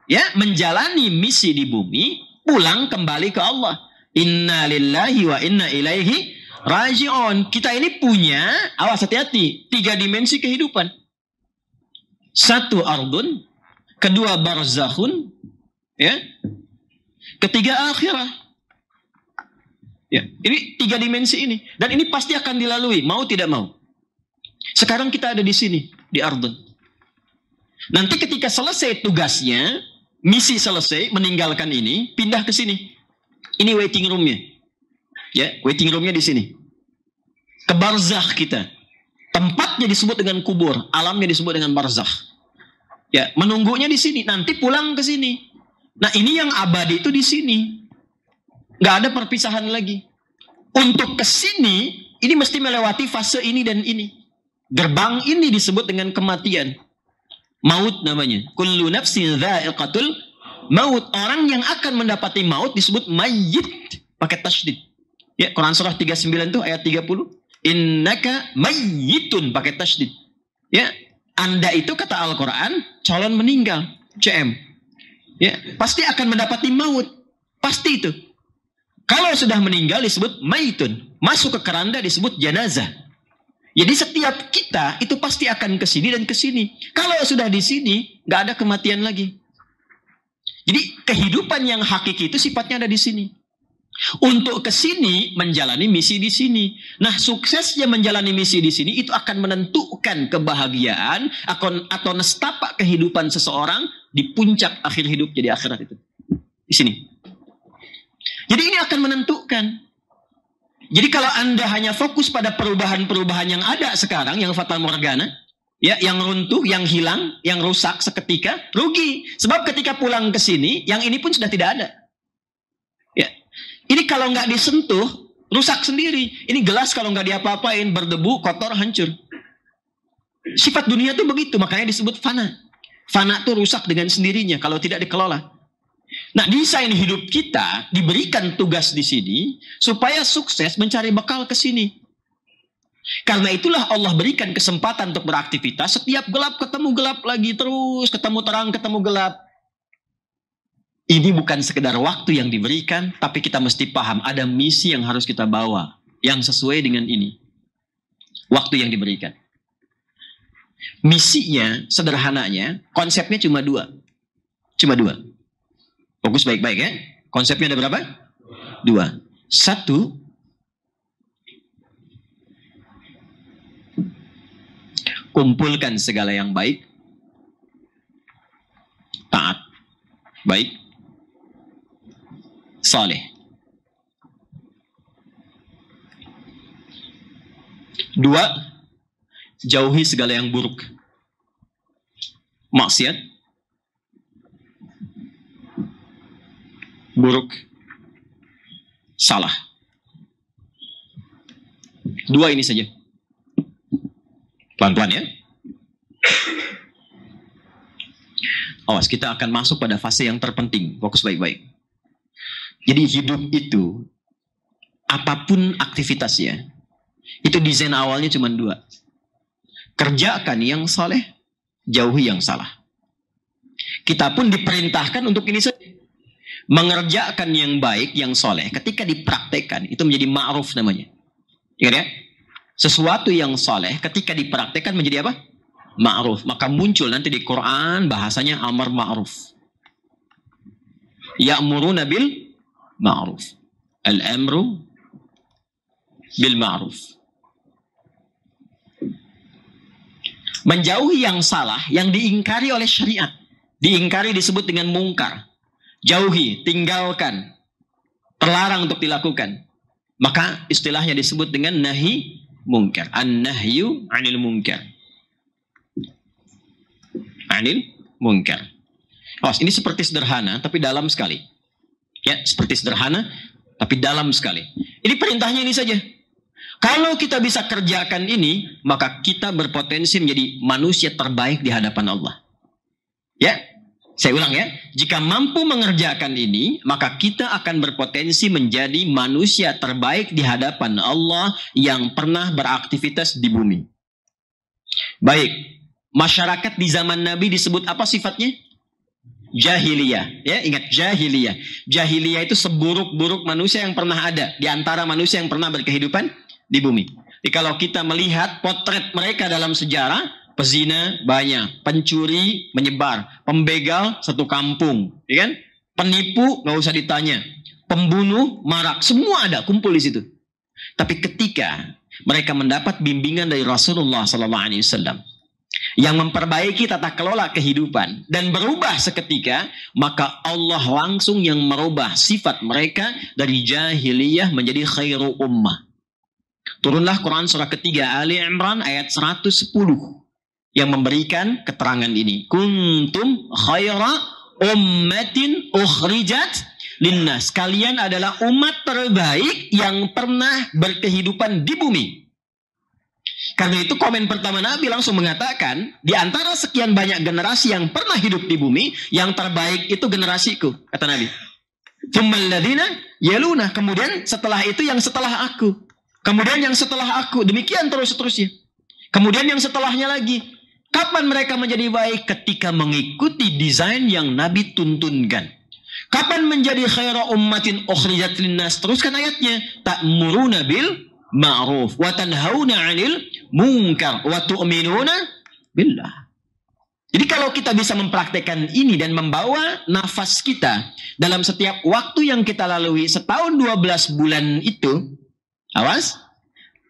ya, menjalani misi di bumi, pulang kembali ke Allah. Inna lillahi wa inna ilaihi raji'un. Kita ini punya, awas hati-hati, 3 dimensi kehidupan. 1 ardun, kedua barzakhun, ya, ketiga akhirah. Ya, ini 3 dimensi ini, dan ini pasti akan dilalui, mau tidak mau. Sekarang kita ada di sini, di ardun. Nanti ketika selesai tugasnya, misi selesai, meninggalkan ini, pindah ke sini. Ini waiting roomnya. Ya, waiting roomnya di sini. Ke barzakh kita. Tempatnya disebut dengan kubur, alamnya disebut dengan barzakh. Ya, menunggunya di sini, nanti pulang ke sini. Nah, ini yang abadi itu di sini. Nggak ada perpisahan lagi. Untuk ke sini, ini mesti melewati fase ini dan ini. Gerbang ini disebut dengan kematian. Maut namanya. Kullu nafsin dha'iqatul maut. Orang yang akan mendapati maut disebut mayyit. Pakai tasydid. Ya, Quran surah 39 itu ayat 30. Innaka mayyitun. Pakai tasydid. Ya, Anda itu kata Al-Quran, calon meninggal. CM. Ya, pasti akan mendapati maut. Pasti itu. Kalau sudah meninggal disebut maitun. Masuk ke keranda disebut janazah. Jadi setiap kita itu pasti akan ke sini dan ke sini. Kalau sudah di sini, nggak ada kematian lagi. Jadi kehidupan yang hakiki itu sifatnya ada di sini. Untuk ke sini menjalani misi di sini. Nah, suksesnya menjalani misi di sini itu akan menentukan kebahagiaan atau nestapa kehidupan seseorang di puncak akhir hidup jadi akhirat itu. Di sini. Jadi ini akan menentukan. Jadi kalau Anda hanya fokus pada perubahan-perubahan yang ada sekarang, yang fatal morgana, ya, yang runtuh, yang hilang, yang rusak seketika, rugi. Sebab ketika pulang ke sini, yang ini pun sudah tidak ada. Ya. Ini kalau nggak disentuh, rusak sendiri. Ini gelas kalau nggak diapa-apain, berdebu, kotor, hancur. Sifat dunia tuh begitu, makanya disebut fana. Fana tuh rusak dengan sendirinya kalau tidak dikelola. Nah, desain hidup kita diberikan tugas di sini supaya sukses mencari bekal ke sini. Karena itulah Allah berikan kesempatan untuk beraktivitas. Setiap gelap ketemu gelap lagi, terus ketemu terang, ketemu gelap. Ini bukan sekedar waktu yang diberikan, tapi kita mesti paham ada misi yang harus kita bawa yang sesuai dengan ini. Waktu yang diberikan. Misinya, sederhananya, konsepnya cuma 2. Cuma 2. Fokus baik-baik ya. Konsepnya ada berapa? 2. 1, kumpulkan segala yang baik, taat, baik, saleh. 2, jauhi segala yang buruk, maksiat, buruk, salah. 2 ini saja. Pelan-pelan ya. Awas, kita akan masuk pada fase yang terpenting. Fokus baik-baik. Jadi hidup itu apapun aktivitasnya, itu desain awalnya cuma dua. Kerjakan yang soleh, jauhi yang salah. Kita pun diperintahkan untuk ini saja. Mengerjakan yang baik, yang soleh. Ketika dipraktekkan, itu menjadi ma'ruf namanya. Ingat ya? Sesuatu yang soleh, ketika dipraktekkan menjadi apa? Ma'ruf. Maka muncul nanti di Quran bahasanya amar ma'ruf. Ya'muruna bil ma'ruf. Al-amru bil ma'ruf. Menjauhi yang salah, yang diingkari oleh syariat. Diingkari disebut dengan mungkar. Jauhi, tinggalkan. Terlarang untuk dilakukan. Maka istilahnya disebut dengan nahi mungkar. An-nahyu anil mungkar. Anil mungkar. Oh, ini seperti sederhana, tapi dalam sekali. Ya, seperti sederhana, tapi dalam sekali. Ini perintahnya ini saja. Kalau kita bisa kerjakan ini, maka kita berpotensi menjadi manusia terbaik di hadapan Allah. Ya, saya ulang ya. Jika mampu mengerjakan ini, maka kita akan berpotensi menjadi manusia terbaik di hadapan Allah yang pernah beraktivitas di bumi. Baik, masyarakat di zaman Nabi disebut apa sifatnya? Jahiliyah. Ya, ingat jahiliyah. Jahiliyah itu seburuk-buruk manusia yang pernah ada di antara manusia yang pernah berkehidupan di bumi. Jadi kalau kita melihat potret mereka dalam sejarah, pezina banyak, pencuri menyebar, pembegal satu kampung, ya kan? Penipu nggak usah ditanya, pembunuh marak, semua ada kumpul di situ. Tapi ketika mereka mendapat bimbingan dari Rasulullah SAW yang memperbaiki tata kelola kehidupan dan berubah seketika, maka Allah langsung yang merubah sifat mereka dari jahiliyah menjadi khairu ummah. Turunlah Quran surah ketiga Ali Imran ayat 110 yang memberikan keterangan ini. Kuntum khaira ummatin ukhrijat linnas. Kalian adalah umat terbaik yang pernah berkehidupan di bumi. Karena itu komen pertama Nabi langsung mengatakan, di antara sekian banyak generasi yang pernah hidup di bumi, yang terbaik itu generasiku, kata Nabi. Tsummal ladzina yaluna. Kemudian setelah itu yang setelah aku. Kemudian yang setelah aku, demikian terus-terusnya. Kemudian yang setelahnya lagi. Kapan mereka menjadi baik? Ketika mengikuti desain yang Nabi tuntunkan. Kapan menjadi khaira ummatin ukhrijat linnas? Teruskan ayatnya. Ta'muruna bil ma'ruf wa tanhauna 'anil munkar wa tu'minuna billah. Jadi kalau kita bisa mempraktekkan ini dan membawa nafas kita dalam setiap waktu yang kita lalui setahun 12 bulan itu, awas,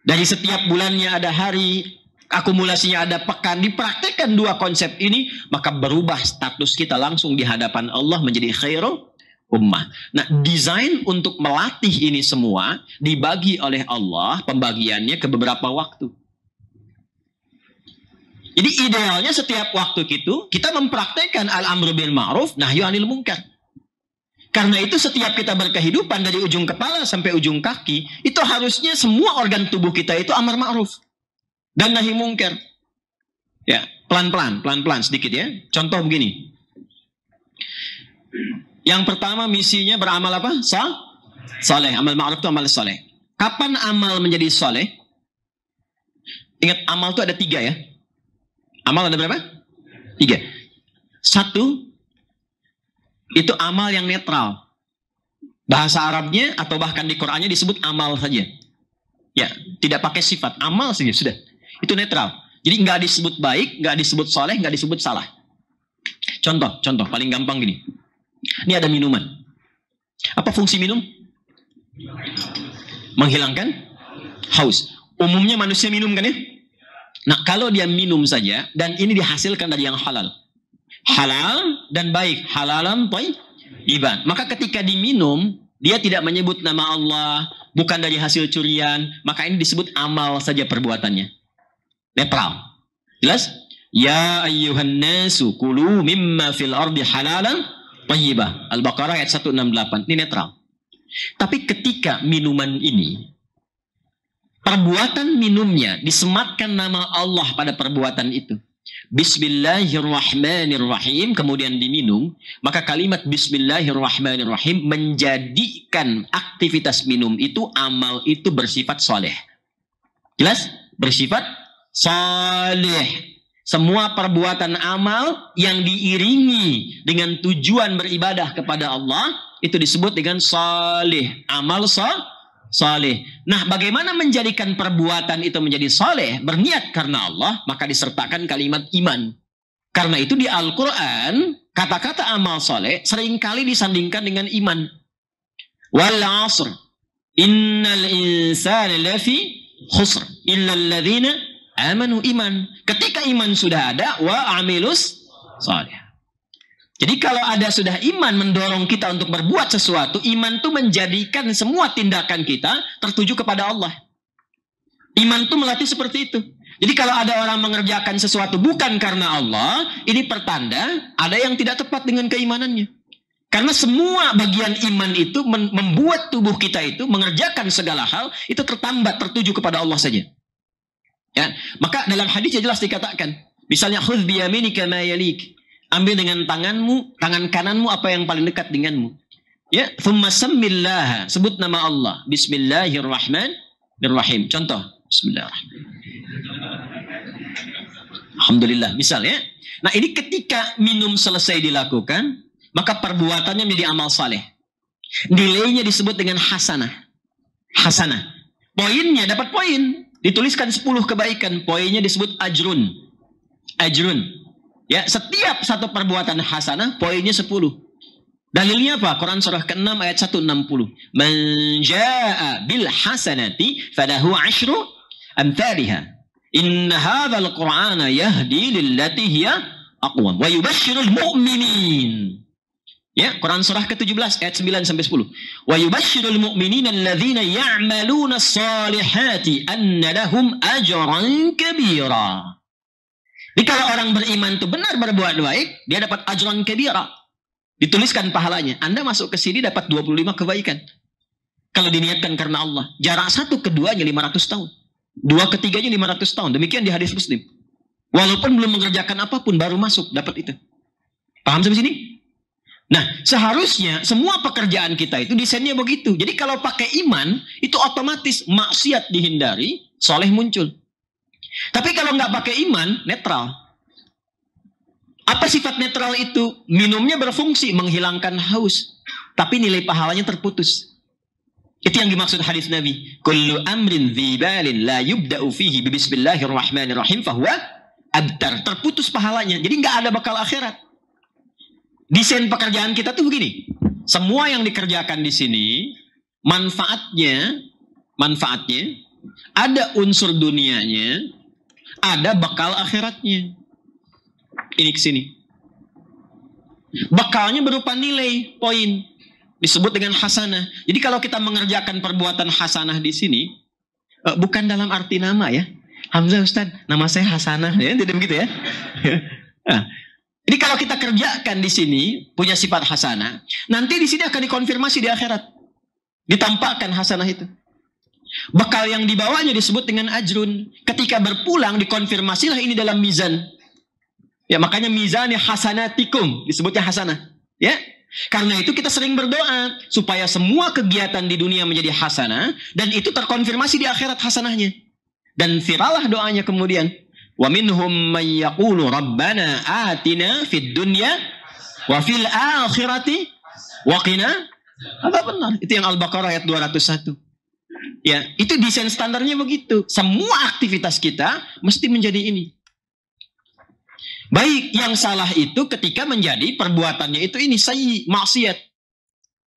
dari setiap bulannya ada hari, akumulasinya ada pekan, dipraktekkan dua konsep ini, maka berubah status kita langsung di hadapan Allah menjadi khairu ummah. Nah, desain untuk melatih ini semua dibagi oleh Allah pembagiannya ke beberapa waktu. Jadi idealnya setiap waktu itu kita mempraktekkan al-amru bil ma'ruf nahyu anil munkar. Karena itu setiap kita berkehidupan dari ujung kepala sampai ujung kaki, itu harusnya semua organ tubuh kita itu amar ma'ruf dan nahi mungkar. Ya, pelan-pelan sedikit ya. Contoh begini. Yang pertama misinya beramal apa? Saleh. Amal ma'ruf itu amal saleh. Kapan amal menjadi saleh? Ingat, amal itu ada 3 ya. Amal ada berapa? 3. 1, itu amal yang netral. Bahasa Arabnya atau bahkan di Qurannya disebut amal saja. Ya, tidak pakai sifat. Amal saja, sudah. Itu netral. Jadi nggak disebut baik, nggak disebut soleh, nggak disebut salah. Contoh paling gampang gini. Ini ada minuman. Apa fungsi minum? Menghilangkan haus. Umumnya manusia minum kan ya? Nah, kalau dia minum saja dan ini dihasilkan dari yang halal. Halal dan baik, halalan thayyiban. Maka ketika diminum, dia tidak menyebut nama Allah, bukan dari hasil curian, maka ini disebut amal saja perbuatannya. Netral. Jelas? Ya ayyuhan nasu kulu mimma fil ardi halalan thayyibah. Al-Baqarah ayat 168. Ini netral. Tapi ketika minuman ini, perbuatan minumnya disematkan nama Allah pada perbuatan itu. Bismillahirrahmanirrahim, kemudian diminum, maka kalimat Bismillahirrahmanirrahim menjadikan aktivitas minum itu, amal itu bersifat soleh. Jelas? Bersifat soleh. Semua perbuatan amal yang diiringi dengan tujuan beribadah kepada Allah itu disebut dengan salih, amal salih. Nah, bagaimana menjadikan perbuatan itu menjadi saleh? Berniat karena Allah, maka disertakan kalimat iman. Karena itu di Al-Quran, kata-kata amal saleh seringkali disandingkan dengan iman. Wal 'asr, innal insana lafi khusr, illal ladzina amanu iman. Ketika iman sudah ada, wa amilus salih. Jadi kalau ada sudah iman mendorong kita untuk berbuat sesuatu, iman itu menjadikan semua tindakan kita tertuju kepada Allah. Iman itu melatih seperti itu. Jadi kalau ada orang mengerjakan sesuatu bukan karena Allah, ini pertanda ada yang tidak tepat dengan keimanannya. Karena semua bagian iman itu membuat tubuh kita itu mengerjakan segala hal, itu tertambat, tertuju kepada Allah saja. Ya, maka dalam hadis jelas dikatakan, misalnya khudz biyaminika ma yalik, ambil dengan tanganmu, tangan kananmu apa yang paling dekat denganmu. Ya, thumma sammillah, sebut nama Allah, Bismillahirrahmanirrahim. Contoh, Bismillahirrahmanirrahim. Alhamdulillah, misalnya. Nah, ini ketika minum selesai dilakukan, maka perbuatannya menjadi amal saleh. Nilainya disebut dengan hasanah. Hasanah. Poinnya dapat poin. Dituliskan 10 kebaikan, poinnya disebut ajrun. Ajrun. Ya, setiap satu perbuatan hasanah, poinnya 10. Dalilnya apa? Quran surah ke-6 ayat 160. Man jaa'a bil hasanati falahu 'asyru amthaliha. Inna hadzal Qur'ana yahdi lillati hiya aqwam wa yubashshirul mu'minin. Ya, Quran surah ke-17 ayat 9 sampai 10. Wa yubashshirul mu'minina alladzina ya'maluna as-salihati anna lahum ajran kabira. Jadi kalau orang beriman itu benar berbuat baik, dia dapat ajran kabira. Dituliskan pahalanya. Anda masuk ke sini dapat 25 kebaikan. Kalau diniatkan karena Allah. Jarak satu keduanya 500 tahun. Dua ketiganya 500 tahun. Demikian di hadis Muslim. Walaupun belum mengerjakan apapun baru masuk dapat itu. Paham sampai sini? Nah, seharusnya semua pekerjaan kita itu desainnya begitu. Jadi kalau pakai iman, itu otomatis maksiat dihindari, soleh muncul. Tapi kalau nggak pakai iman, netral. Apa sifat netral itu? Minumnya berfungsi menghilangkan haus, tapi nilai pahalanya terputus. Itu yang dimaksud hadis Nabi. Kullu amrin dzibalin la yubda'u fihi bismillahirrahmanirrahim fahuwa abtar. Terputus pahalanya. Jadi nggak ada bakal akhirat. Desain pekerjaan kita tuh begini. Semua yang dikerjakan di sini manfaatnya ada unsur dunianya, ada bakal akhiratnya. Ini ke sini. Bakalnya berupa nilai, poin. Disebut dengan hasanah. Jadi kalau kita mengerjakan perbuatan hasanah di sini, bukan dalam arti nama ya. Hamzah Ustaz, nama saya Hasanah. Ya, tidak begitu ya. Nah, jadi kalau kita kerjakan di sini punya sifat hasanah, nanti di sini akan dikonfirmasi di akhirat. Ditampakkan hasanah itu. Bekal yang dibawanya disebut dengan ajrun. Ketika berpulang dikonfirmasilah ini dalam mizan. Ya, makanya mizannya hasanatikum disebutnya hasanah. Ya. Karena itu kita sering berdoa supaya semua kegiatan di dunia menjadi hasanah dan itu terkonfirmasi di akhirat hasanahnya. Dan viralah doanya kemudian. Wa minhum man yaqulu rabbana atina fid dunya wa fil akhirati wa qina. Apa benar? Itu yang Al-Baqarah ayat 201. Ya, itu desain standarnya begitu. Semua aktivitas kita mesti menjadi ini. Baik, yang salah itu ketika menjadi perbuatannya itu ini sayyi, maksiat.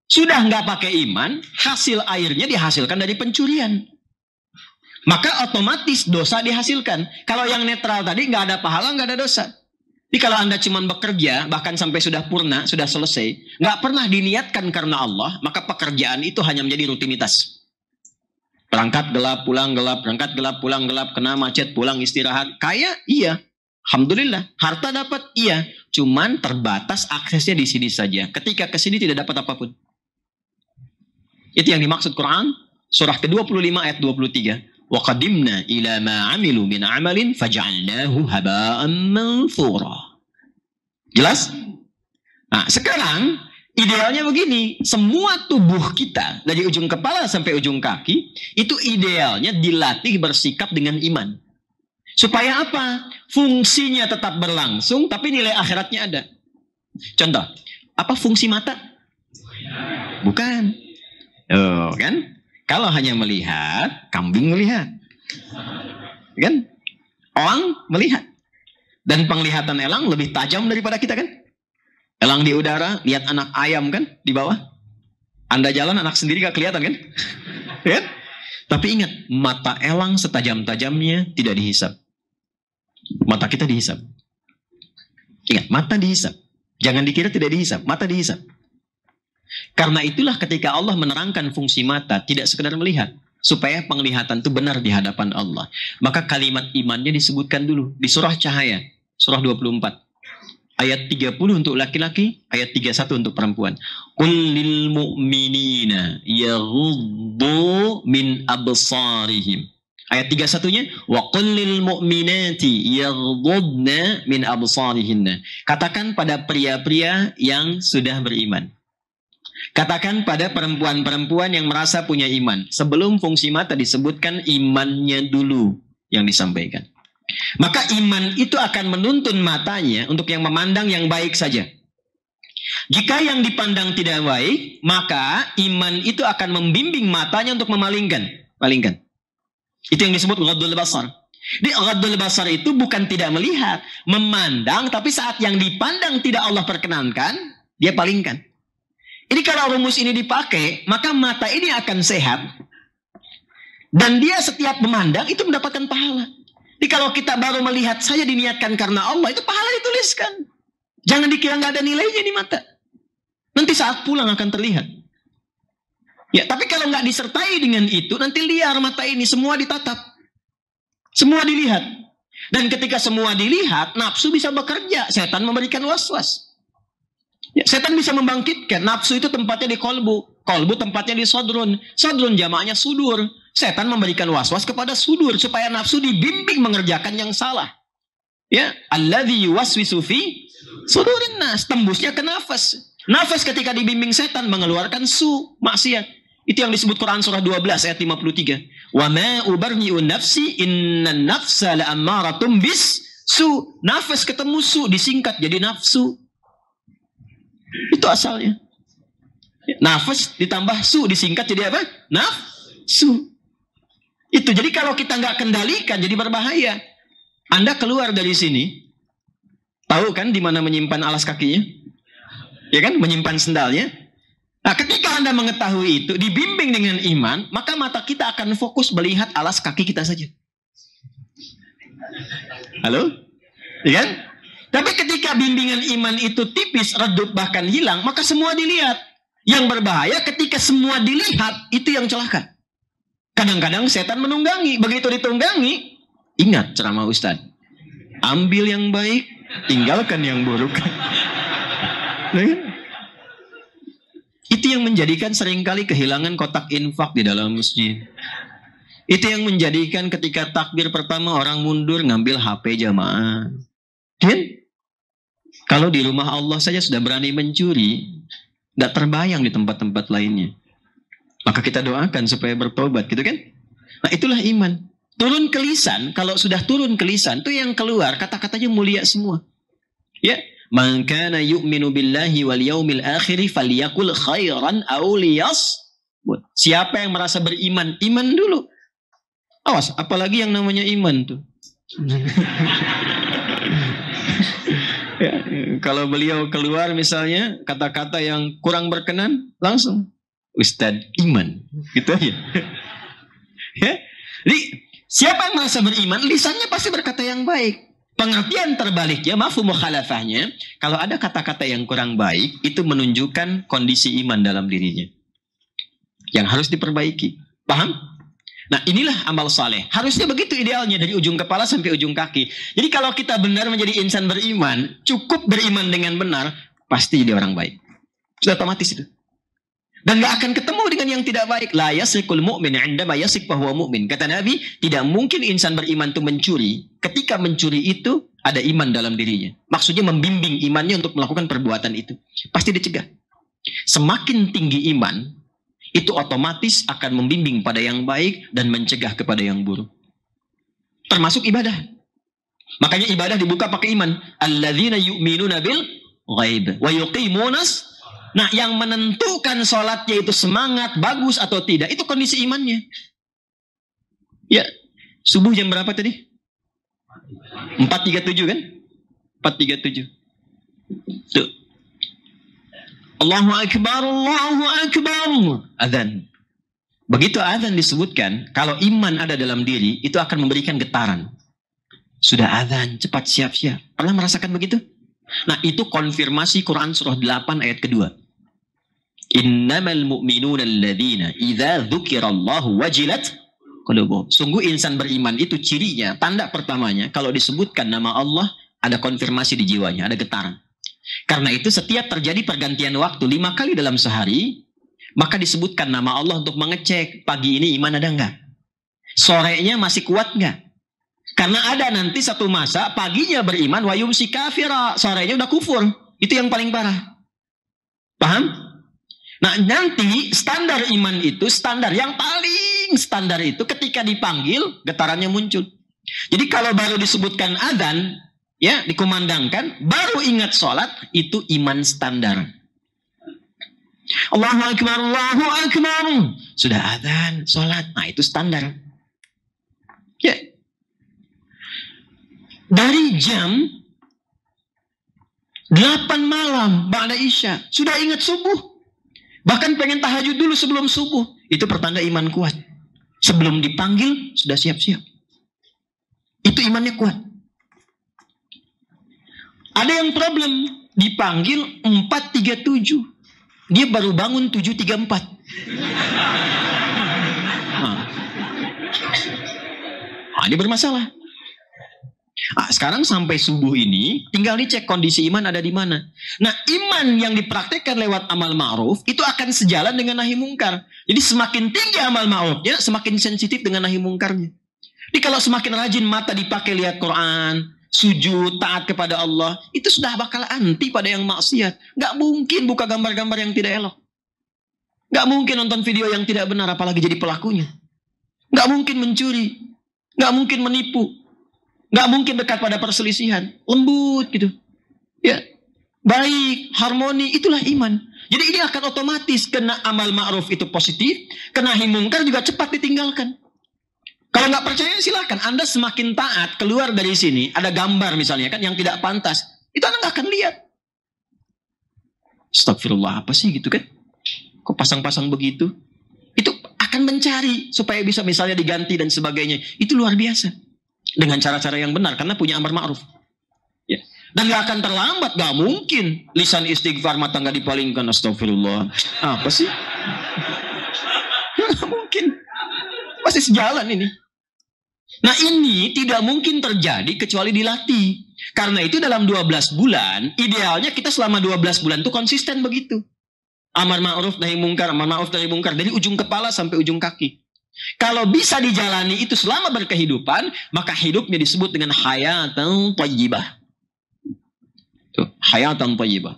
Sudah nggak pakai iman, hasil airnya dihasilkan dari pencurian. Maka otomatis dosa dihasilkan. Kalau yang netral tadi nggak ada pahala, nggak ada dosa. Jadi kalau Anda cuma bekerja, bahkan sampai sudah purna, sudah selesai, nggak pernah diniatkan karena Allah, maka pekerjaan itu hanya menjadi rutinitas. Berangkat gelap, pulang gelap, berangkat gelap, pulang gelap, kena macet, pulang istirahat. Kaya? Iya. Alhamdulillah. Harta dapat? Iya. Cuman terbatas aksesnya di sini saja. Ketika ke sini tidak dapat apapun. Itu yang dimaksud Quran. Surah ke-25 ayat 23. Wa qadimna ila ma 'amilu min 'amalin faj'alnahu haba'an manthura. Jelas? Nah, sekarang idealnya begini, semua tubuh kita dari ujung kepala sampai ujung kaki itu idealnya dilatih bersikap dengan iman. Supaya apa? Fungsinya tetap berlangsung tapi nilai akhiratnya ada. Contoh, apa fungsi mata? Bukan. Oh, kan? Kalau hanya melihat, kambing melihat. Kan? Elang melihat. Dan penglihatan elang lebih tajam daripada kita kan? Elang di udara, lihat anak ayam kan di bawah. Anda jalan anak sendiri gak kelihatan kan? Kan? Tapi ingat, mata elang setajam-tajamnya tidak dihisap. Mata kita dihisap. Ingat, mata dihisap. Jangan dikira tidak dihisap, mata dihisap. Karena itulah ketika Allah menerangkan fungsi mata, tidak sekedar melihat. Supaya penglihatan itu benar di hadapan Allah. Maka kalimat imannya disebutkan dulu. Di surah Cahaya, surah 24. Ayat 30 untuk laki-laki, ayat 31 untuk perempuan. Qul lil mu'minina yaghuddu min absarihim. Ayat 31-nya, wa qul lil mu'minati yaghuddna min absarihinna. Katakan pada pria-pria yang sudah beriman. Katakan pada perempuan-perempuan yang merasa punya iman. Sebelum fungsi mata disebutkan imannya dulu yang disampaikan. Maka iman itu akan menuntun matanya untuk yang memandang yang baik saja. Jika yang dipandang tidak baik, maka iman itu akan membimbing matanya untuk memalingkan. Palingkan. Itu yang disebut ghaddul basar. Di ghaddul basar itu bukan tidak melihat, memandang, tapi saat yang dipandang tidak Allah perkenankan, dia palingkan. Ini kalau rumus ini dipakai, maka mata ini akan sehat. Dan dia setiap memandang itu mendapatkan pahala. Jadi kalau kita baru melihat saja diniatkan karena Allah, itu pahala dituliskan. Jangan dikira nggak ada nilainya di mata. Nanti saat pulang akan terlihat. Ya, tapi kalau nggak disertai dengan itu, nanti liar mata ini, semua ditatap. Semua dilihat. Dan ketika semua dilihat, nafsu bisa bekerja. Setan memberikan was-was. Ya, setan bisa membangkitkan. Nafsu itu tempatnya di kolbu. Kolbu tempatnya di sodrun. Sodrun jamaknya sudur. Setan memberikan was-was kepada sudur. Supaya nafsu dibimbing mengerjakan yang salah. Ya, alladzi yuwaswisu fi sudurin nas. Tembusnya ke nafas. Nafas ketika dibimbing setan mengeluarkan maksiat. Itu yang disebut Quran surah 12 ayat 53. Wa ma ubarni'u nafsi innan nafsa la'ammaratum bis su. Nafas ketemu su disingkat jadi nafsu. Itu asalnya. Nafas ditambah su disingkat jadi apa? Nafsu. Itu jadi kalau kita nggak kendalikan jadi berbahaya. Anda keluar dari sini, tahu kan di mana menyimpan alas kakinya? Ya kan, menyimpan sendalnya. Nah, ketika Anda mengetahui itu, dibimbing dengan iman, maka mata kita akan fokus melihat alas kaki kita saja. Halo? Ya kan? Tapi ketika bimbingan iman itu tipis, redup, bahkan hilang, maka semua dilihat. Yang berbahaya ketika semua dilihat, itu yang celaka. Kadang-kadang setan menunggangi. Begitu ditunggangi, ingat ceramah Ustaz. Ambil yang baik, tinggalkan yang buruk. Itu yang menjadikan seringkali kehilangan kotak infak di dalam masjid. Itu yang menjadikan ketika takbir pertama orang mundur ngambil HP jamaah. Kan? Kalau di rumah Allah saja sudah berani mencuri, tidak terbayang di tempat-tempat lainnya. Maka kita doakan supaya bertobat, gitu kan? Nah, itulah iman. Turun ke lisan, kalau sudah turun ke lisan, itu yang keluar kata-katanya mulia semua. Ya. Man kana yu'minu billahi wal yaumil akhir falyakul khairan aw liyasmut. Siapa yang merasa beriman, iman dulu. Awas, apalagi yang namanya iman tuh. Ya, kalau beliau keluar misalnya kata-kata yang kurang berkenan, langsung Ustadz iman, gitu aja. Ya. Jadi siapa yang merasa beriman, lisannya pasti berkata yang baik. Pengertian terbaliknya, mafhum mukhalafahnya, kalau ada kata-kata yang kurang baik, itu menunjukkan kondisi iman dalam dirinya. Yang harus diperbaiki. Paham? Nah, inilah amal saleh. Harusnya begitu idealnya, dari ujung kepala sampai ujung kaki. Jadi kalau kita benar menjadi insan beriman, cukup beriman dengan benar, pasti jadi orang baik. Sudah otomatis itu. Dan gak akan ketemu dengan yang tidak baik. La yasriqul mu'min 'indama yasriq fa huwa mu'min. Kata Nabi, tidak mungkin insan beriman itu mencuri. Ketika mencuri itu ada iman dalam dirinya. Maksudnya membimbing imannya untuk melakukan perbuatan itu. Pasti dicegah. Semakin tinggi iman, itu otomatis akan membimbing pada yang baik dan mencegah kepada yang buruk. Termasuk ibadah. Makanya ibadah dibuka pakai iman. Alladzina yu'minuna bil ghaib wa yuqimunas. Nah, yang menentukan sholatnya itu semangat, bagus atau tidak, itu kondisi imannya. Ya, subuh jam berapa tadi? 4.37 kan? 4.37. Tuh. Allahu Akbar, Allahu Akbar. Azan. Begitu azan disebutkan, kalau iman ada dalam diri, itu akan memberikan getaran. Sudah azan, cepat siap-siap. Pernah merasakan begitu? Nah, itu konfirmasi Quran surah 8 ayat kedua. Innamal mu'minuna alladzina idza dzukirallahu wajilat qulubuhum. Sungguh insan beriman itu cirinya, tanda pertamanya, kalau disebutkan nama Allah, ada konfirmasi di jiwanya, ada getaran. Karena itu setiap terjadi pergantian waktu 5 kali dalam sehari, maka disebutkan nama Allah untuk mengecek pagi ini iman ada enggak? Sorenya masih kuat enggak? Karena ada nanti satu masa paginya beriman wa yumsi kafira, sorenya udah kufur. Itu yang paling parah. Paham? Nah, nanti standar iman itu, standar yang paling standar itu ketika dipanggil getarannya muncul. Jadi kalau baru disebutkan adzan, ya, dikumandangkan, baru ingat sholat, itu iman standar. Allahu Akbar, Allahu Akbar. Sudah adzan, sholat. Nah, itu standar. Ya. Dari jam 8 malam, ba'da isya, sudah ingat subuh. Bahkan pengen tahajud dulu sebelum subuh. Itu pertanda iman kuat. Sebelum dipanggil, sudah siap-siap. Itu imannya kuat. Ada yang problem. Dipanggil 4.37. Dia baru bangun 7.34. Nah, ini bermasalah. Sekarang sampai subuh ini tinggal dicek kondisi iman ada di mana. Nah, iman yang dipraktekkan lewat amal ma'ruf itu akan sejalan dengan nahi mungkar. Jadi semakin tinggi amal ma'rufnya, semakin sensitif dengan nahi mungkarnya. Jadi kalau semakin rajin mata dipakai lihat Quran, sujud, taat kepada Allah, itu sudah bakal anti pada yang maksiat. Gak mungkin buka gambar-gambar yang tidak elok. Gak mungkin nonton video yang tidak benar, apalagi jadi pelakunya. Gak mungkin mencuri. Gak mungkin menipu. Gak mungkin dekat pada perselisihan. Lembut gitu. Ya, baik, harmoni, itulah iman. Jadi ini akan otomatis kena amal ma'ruf itu positif, kena nahi mungkar juga cepat ditinggalkan. Kalau nggak percaya silakan. Anda semakin taat keluar dari sini, ada gambar misalnya kan yang tidak pantas, itu Anda nggak akan lihat. Astagfirullah, apa sih gitu kan? Kok pasang-pasang begitu? Itu akan mencari supaya bisa misalnya diganti dan sebagainya. Itu luar biasa. Dengan cara-cara yang benar karena punya amar ma'ruf. Ya. Dan gak akan terlambat, gak mungkin lisan istighfar mata gak dipalingkan. Astagfirullah. Apa sih? Gak mungkin. Pasti sejalan ini. Nah, ini tidak mungkin terjadi kecuali dilatih. Karena itu dalam 12 bulan, idealnya kita selama 12 bulan itu konsisten begitu. Amar ma'ruf nahi mungkar, amar ma'ruf nahi mungkar, dari ujung kepala sampai ujung kaki. Kalau bisa dijalani itu selama berkehidupan, maka hidupnya disebut dengan hayatan thayyibah. Tuh, hayatan thayyibah.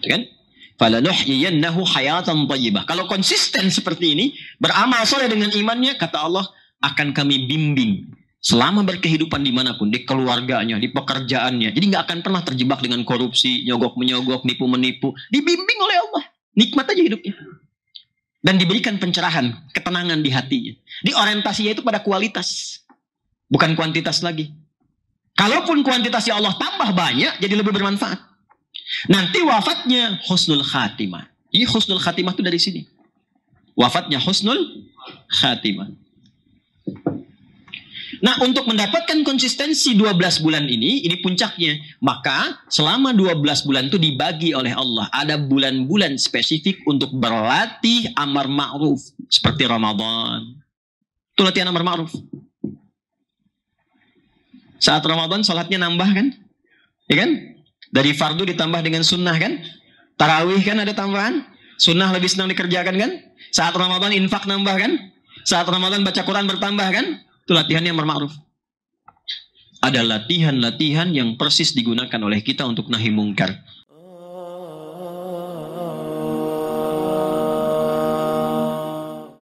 Kan? Falanuhyiyannahu hayatan thayyibah. Kalau konsisten seperti ini, beramal soleh dengan imannya, kata Allah, akan kami bimbing selama berkehidupan dimanapun, di keluarganya, di pekerjaannya. Jadi nggak akan pernah terjebak dengan korupsi, nyogok-menyogok, nipu-menipu. Dibimbing oleh Allah. Nikmat aja hidupnya. Dan diberikan pencerahan, ketenangan di hatinya. Di orientasinya itu pada kualitas. Bukan kuantitas lagi. Kalaupun kuantitasnya Allah tambah banyak, jadi lebih bermanfaat. Nanti wafatnya husnul khatimah. Ini husnul khatimah itu dari sini. Wafatnya husnul khatimah. Nah, untuk mendapatkan konsistensi 12 bulan ini puncaknya. Maka selama 12 bulan itu dibagi oleh Allah. Ada bulan-bulan spesifik untuk berlatih amar ma'ruf. Seperti Ramadan. Itu latihan amar ma'ruf. Saat Ramadan sholatnya nambah kan? Ya kan? Dari fardu ditambah dengan sunnah kan? Tarawih kan ada tambahan? Sunnah lebih senang dikerjakan kan? Saat Ramadan infak nambah kan? Saat Ramadan baca Quran bertambah kan? Itu latihan yang berma'ruf. Ada latihan-latihan yang persis digunakan oleh kita untuk nahi mungkar.